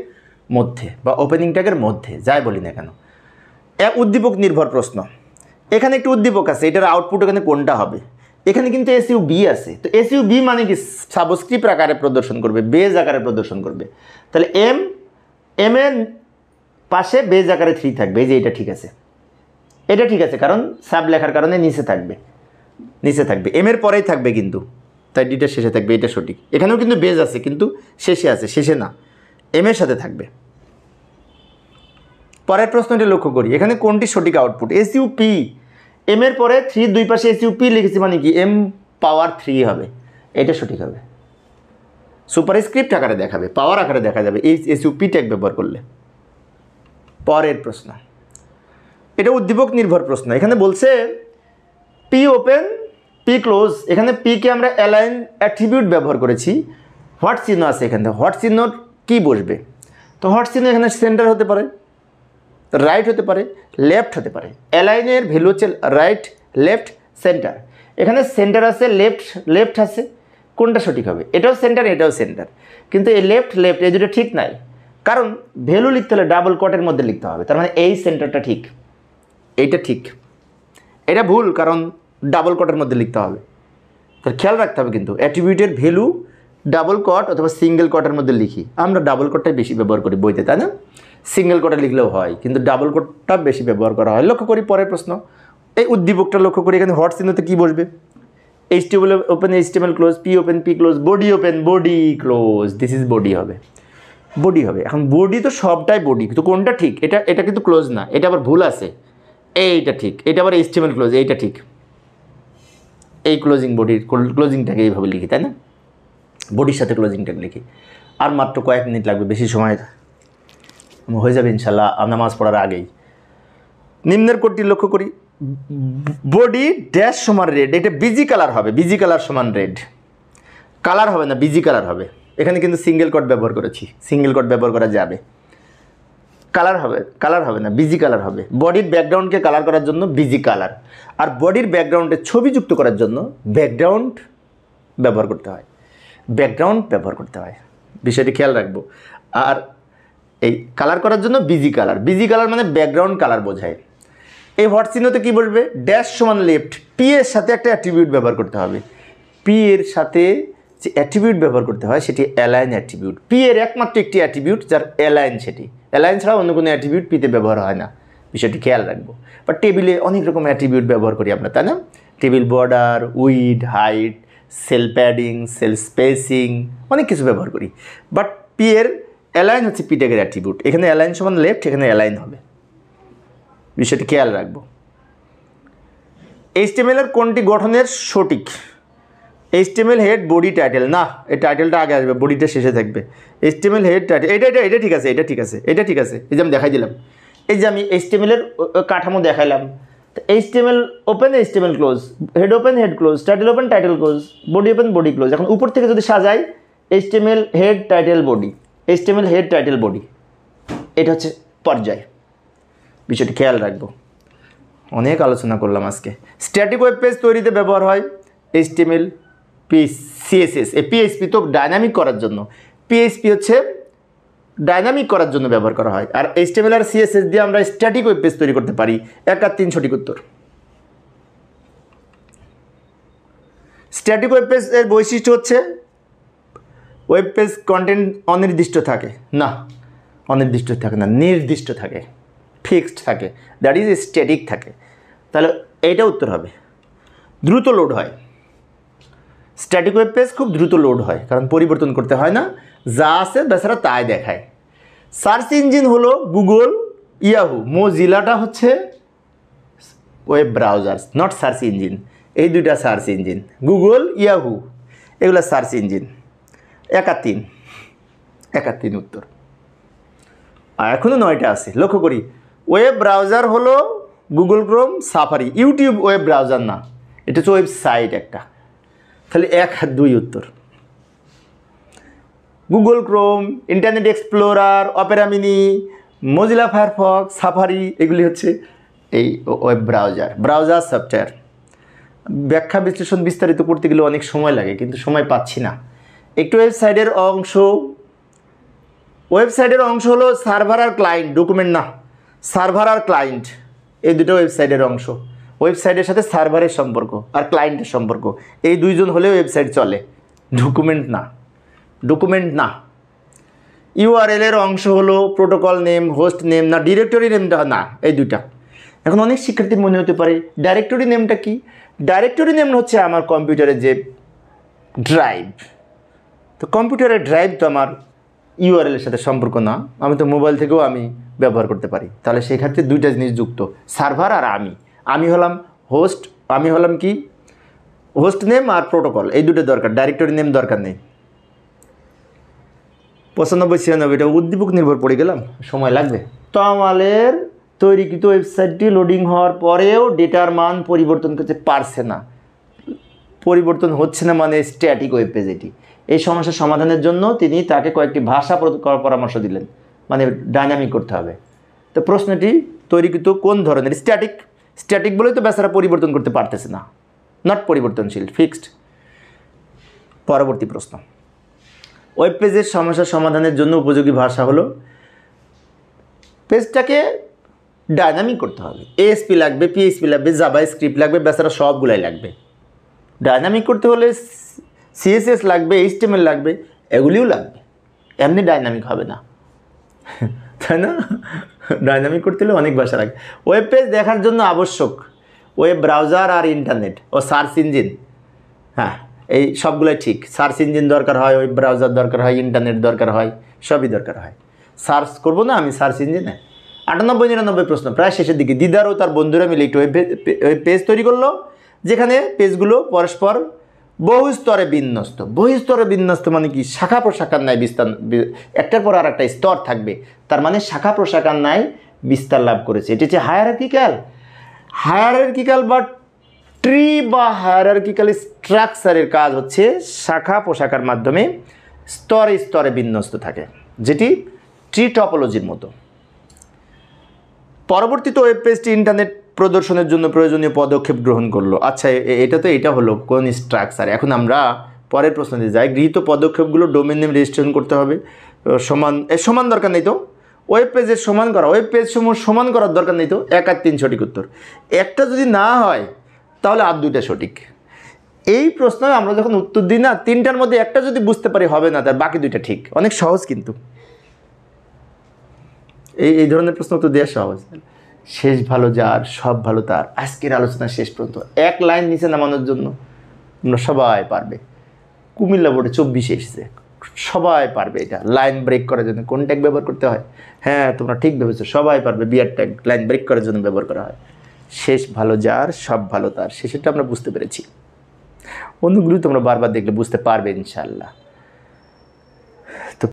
মধ্যে বা ওপেনিং ট্যাগের মধ্যে, যাই বলি না কেন। এক উদ্দীপক নির্ভর প্রশ্ন, এখানে একটু উদ্দীপক আছে, এটার আউটপুট এখানে কোনটা হবে? এখানে কিন্তু SUB আছে, তো SUB মানে কি? সাবস্ক্রিপ্ট আকারে প্রদর্শন করবে, বেজ আকারে প্রদর্শন করবে। তাহলে এম এর পাশে বেজ আকারে 3 থাকবে, এই যে এটা ঠিক আছে, এটা ঠিক আছে, কারণ সাব লেখার কারণে নিচে থাকবে, নিচে থাকবে, এম এর পরেই থাকবে, কিন্তু তাই ডিটা শেষে থাকবে, এটা সঠিক। এখানেও কিন্তু বেজ আছে, কিন্তু শেষে আছে, শেষে না, এম এর সাথে থাকবে। পরের প্রশ্নটি লক্ষ্য করি, এখানে কোনটি সঠিক আউটপুট? SUP, এম এর পরে 3 দুই পাশে SUP লিখেছি, মানে কি M পাওয়ার 3 হবে, এটা সঠিক হবে। সুপারস্ক্রিপ্ট আকারে দেখাবে, পাওয়ার আকারে দেখা যাবে এই SUP ট্যাগ ব্যবহার করলে। পরের প্রশ্ন, এটা উদ্দীপক নির্ভর প্রশ্ন। এখানে বলছে P ওপেন P ক্লোজ, এখানে P কে আমরা অ্যালাইন অ্যাট্রিবিউট ব্যবহার করেছি। হোয়াট চিহ্ন আছে এখানে, হোয়াট চিহ্ন কি বসবে? তো হোয়াট চিহ্ন এখানে সেন্টার হতে পারে, রাইট হতে পারে, লেফট হতে পারে। অ্যালাইনের ভ্যালু হচ্ছে রাইট, লেফট, সেন্টার। এখানে সেন্টার আছে, লেফট আছে, কোনটা সঠিক হবে? এটাও সেন্টার, এটাও সেন্টার, কিন্তু এই লেফট এই দুটো ঠিক নাই, কারণ ভ্যালু লিখতে হলে ডাবল কোটের মধ্যে লিখতে হবে। তার মানে এই সেন্টারটা ঠিক, এইটা ঠিক, এটা ভুল, কারণ ডাবল কোটের মধ্যে লিখতে হবে। তার খেয়াল রাখতে হবে, কিন্তু অ্যাট্রিবিউটের ভ্যালু ডাবল কোট অথবা সিঙ্গেল কোটের মধ্যে লিখি। আমরা ডাবল কোটটাই বেশি ব্যবহার করি বইতে, তাই না? সিঙ্গেল কোটে লিখলেও হয়, কিন্তু ডাবল কোটটা বেশি ব্যবহার করা হয়। লক্ষ্য করি পরের প্রশ্ন, এই উদ্দীপকটা লক্ষ্য করি, এখানে হোয়াট চিহ্নতে কী বসবে? HTML open HTML close, P open P close, body open body close, this is body হবে, বডি হবে। এখন বডি তো সবটাই বডি, তো কোনটা ঠিক? এটা কিন্তু ক্লোজ না, এটা আবার ভুল আছে, এইটা ঠিক, এটা আবার HTML ক্লোজ, এইটা ঠিক। এই ক্লোজিং বডির ক্লোজিং ট্যাগ এইভাবে লিখি, তাই না? বডির সাথে ক্লোজিং ট্যাগ লিখি। আর মাত্র কয়েক মিনিট লাগবে, বেশি সময় হয়ে যাবে ইনশাল্লাহ নামাজ পড়ার আগেই। নিম্নের কোডটি লক্ষ্য করি, বডি ড্যাশ সমান রেড, এটা বিজি কালার হবে, বিজি কালার সমান রেড, কালার হবে না, বিজি কালার হবে। এখানে কিন্তু সিঙ্গেল কোড ব্যবহার করেছি, সিঙ্গেল কোড ব্যবহার করা যাবে। কালার হবে না, বিজি কালার হবে। বডির ব্যাকগ্রাউন্ডকে কালার করার জন্য বিজি কালার, আর বডির ব্যাকগ্রাউন্ডে ছবি যুক্ত করার জন্য ব্যাকগ্রাউন্ড ব্যবহার করতে হয়, ব্যাকগ্রাউন্ড ব্যবহার করতে হয়, বিষয়টি খেয়াল রাখবো। আর এই কালার করার জন্য বিজি কালার মানে ব্যাকগ্রাউন্ড কালার বোঝায়। এই হোয়াট চিহ্নতে কী বসবে? ড্যাশ সমান লেফট, P এর সাথে একটা অ্যাট্রিবিউট ব্যবহার করতে হবে। P এর সাথে যে অ্যাট্রিবিউট ব্যবহার করতে হয় সেটি অ্যালাইন অ্যাট্রিবিউট। P এর একমাত্র একটি অ্যাট্রিবিউট যার অ্যালাইন, সেটি অ্যালাইন ছাড়া অন্য কোনো অ্যাট্রিবিউট P-তে ব্যবহার হয় না, বিষয়টি খেয়াল রাখবো। বা টেবিলে অনেক রকম অ্যাট্রিবিউট ব্যবহার করি আমরা, তাই না? Table border, weed, height, sell padding, sell spacing, অনেক কিছু ব্যবহার করি। বাট P এর অ্যালাইন হচ্ছে P ট্যাগের অ্যাট্রিবিউট। এখানে অ্যালাইন সমান লেফট, এখানে অ্যালাইন হবে, বিষয়টি খেয়াল রাখবো। HTML এর কোনটি গঠনের সঠিক? HTML হেড বডি টাইটেল, না এই টাইটেলটা আগে আসবে, বডিটা শেষে থাকবে। HTML হেড টাইটেল, এটা ঠিক আছে, এটা ঠিক আছে, এটা ঠিক আছে। এই যে আমি দেখাই দিলাম, এই যে আমি HTML এর কাঠামো দেখাইলাম। HTML open HTML close, head open head close, title open title close, body open body close. এখন উপর থেকে যদি সাজাই HTML head title body, HTML head title body, এটা হচ্ছে পর্যায়, বিষয়টি খেয়াল রাখবো। অনেক আলোচনা করলাম আজকে। স্ট্যাটিক ওয়েব পেজ তৈরিতে ব্যবহার হয় HTML, CSS, PHP তো ডাইনামিক করার জন্য, PHP হচ্ছে ডাইনামিক করার জন্য ব্যবহার করা হয়। আর HTML আর CSS দিয়ে আমরা স্ট্যাটিক ওয়েব পেজ তৈরি করতে পারি। 1 আর 3 সঠিক উত্তর। স্ট্যাটিক ওয়েব পেজ এর বৈশিষ্ট্য হচ্ছে ওয়েব পেজ কন্টেন্ট অনির্দিষ্ট থাকে না, অনির্দিষ্ট থাকে না, নির্দিষ্ট থাকে, ফিক্সড থাকে, দ্যাট ইজ স্ট্যাটিক থাকে। তাহলে এইটা উত্তর হবে। দ্রুত লোড হয়, স্ট্যাটিক ওয়েব পেজ খুব দ্রুত লোড হয়, কারণ পরিবর্তন করতে হয় না, যা আছে বেচারা তাই দেখায়। সার্চ ইঞ্জিন হলো গুগল, ইয়াহু। মোজিলাটা হচ্ছে web browser, not search engine. এই দুইটা সার্চ ইঞ্জিন, গুগল, ইয়াহু, এগুলো সার্চ ইঞ্জিন। একাত্তিন উত্তর। আর এখনও 9টা আছে, লক্ষ্য করি। ওয়েব ব্রাউজার হলো Google Chrome, safari. YouTube web browser না, এটা হচ্ছে ওয়েবসাইট একটা। তাহলে 1 আর 2 উত্তর। Google Chrome, internet explorer, Opera mini, Mozilla Firefox, safari, এগুলি হচ্ছে এই ওয়েব ব্রাউজার সফটওয়্যার। ব্যাখ্যা বিশ্লেষণ বিস্তারিত করতে গেলে অনেক সময় লাগে, কিন্তু সময় পাচ্ছি না। একটু ওয়েবসাইটের অংশ হলো সার্ভার আর ক্লায়েন্ট, ডকুমেন্ট না। সার্ভার আর ক্লায়েন্ট এই দুটো ওয়েবসাইটের অংশ। ওয়েবসাইটের সাথে সার্ভারের সম্পর্ক আর ক্লায়েন্টের সম্পর্ক, এই দুইজন হলে ওয়েবসাইট চলে, ডকুমেন্ট না। ইউআরএল এর অংশ হলো প্রোটোকল নেম, হোস্ট নেম না, ডিরেক্টরি নেমটা না, এই দুইটা। এখন অনেক শিক্ষার্থীর মনে হতে পারে ডাইরেক্টরি নেমটা কি? ডাইরেক্টরি নেম হচ্ছে আমার কম্পিউটারের যে ড্রাইভ। তো কম্পিউটারের ড্রাইভ তো আমার ইউআরএলের সাথে সম্পর্ক না, আমি তো মোবাইল থেকেও আমি ব্যবহার করতে পারি। তাহলে সেই ক্ষেত্রে দুইটা জিনিস যুক্ত, সার্ভার আর আমি হলাম হোস্ট। আমি হলাম কি হোস্ট নেম আর প্রোটোকল, এই দুটো দরকার, ডাইরেক্টরি নেম দরকার নেই। 95-96 এটা উদ্দীপক নির্ভর পড়ে গেলাম, সময় লাগবে। তমালের তৈরিকৃত ওয়েবসাইটটি লোডিং হওয়ার পরেও ডেটার মান পরিবর্তন করতে পারছে না। পরিবর্তন হচ্ছে না মানে স্ট্যাটিক ওয়েব পেজ। এটি এই সমস্যার সমাধানের জন্য তিনি তাকে কয়েকটি ভাষা পরামর্শ দিলেন, মানে ডাইনামিক করতে হবে। তো প্রশ্নটি তৈরিকৃত কোন ধরনের? স্ট্যাটিক বলেই তো বেচারা পরিবর্তন করতে পারতেছে না, নট পরিবর্তনশীল, ফিক্সড। পরবর্তী প্রশ্ন, ওয়েব পেজের সমস্যার সমাধানের জন্য উপযোগী ভাষা হলো, পেজটাকে ডাইনামিক করতে হবে। ASP লাগবে, PHP লাগবে, জাভাস্ক্রিপ্ট লাগবে, বেচারা সবগুলাই লাগবে। ডাইনামিক করতে হলে CSS লাগবে, HTML লাগবে, এগুলিও লাগবে। এমনি ডাইনামিক হবে না, তাই না? ডাইনামিক করতে হলে অনেক ভাষা লাগবে। ওয়েব পেজ দেখার জন্য আবশ্যক ওয়েব ব্রাউজার আর ইন্টারনেট ও সার্চ ইঞ্জিন। হ্যাঁ, এই সবগুলোই ঠিক। সার্চ ইঞ্জিন দরকার হয়, ওয়েব ব্রাউজার দরকার হয়, ইন্টারনেট দরকার হয়, সবই দরকার হয়। সার্চ করবো না আমি সার্চ ইঞ্জিনে। 98-99 প্রশ্ন, প্রায় শেষের দিকে। দিদার ও তার বন্ধুরা মিলে একটি ওয়েব পেজ তৈরি করলো, যেখানে পেজগুলো পরস্পর বহুস্তরে বিন্যস্ত। মানে কি? শাখা প্রশাখার ন্যায় বিস্তার, একটার পর আর একটা স্তর থাকবে, তার মানে শাখা প্রশাখার ন্যায় বিস্তার লাভ করেছে। এটি হচ্ছে হায়ারার্কিক্যাল বা ট্রি বা হায়ারার্কিক্যাল স্ট্রাকচারের কাজ হচ্ছে শাখা প্রশাখার মাধ্যমে স্তরে বিন্যস্ত থাকে, যেটি ট্রি টপোলজির মতো। পরবর্তীতে ওয়েব পেজটি ইন্টারনেট প্রদর্শনের জন্য প্রয়োজনীয় পদক্ষেপ গ্রহণ করলো। আচ্ছা, এটা হলো কোন স্ট্রাকচার। এখন আমরা পরের প্রশ্নে যাই। গৃহীত পদক্ষেপগুলো ডোমেন নেম রেজিস্ট্রেশন করতে হবে। সমান দরকার নেই তো, ওয়েব পেজের ওয়েব পেজ সমূহ সমান করার দরকার নেই তো। 1 আর 3 সঠিক উত্তর। একটা যদি না হয় তাহলে আর 2টা সঠিক। এই প্রশ্ন আমরা যখন উত্তর দিই না, 3টার মধ্যে একটা যদি বুঝতে পারি হবে না, তার বাকি 2টা ঠিক। অনেক সহজ, কিন্তু এই ধরনের প্রশ্ন তো দেওয়া সহজ। শেষ ভালো যার, সব ভালো তার। আজকের আলোচনা শেষ পর্যন্ত 1 লাইন নিচে নামানোর জন্য তোমরা সবাই পারবে। কুমিল্লা বোর্ডে 24 এসেছে, সবাই পারবে। এটা লাইন ব্রেক করার জন্য কোন ট্যাগ ব্যবহার করতে হয়? হ্যাঁ, তোমরা ঠিক ভেবেছো, সবাই পারবে। বিয়ার ট্যাগ লাইন ব্রেক করার জন্য ব্যবহার করা হয়। শেষ ভালো যার, সব ভালো তার, শেষেরটা আমরা বুঝতে পেরেছি। অন্যগুলো তোমরা বারবার দেখলে বুঝতে পারবে ইনশাআল্লাহ। তো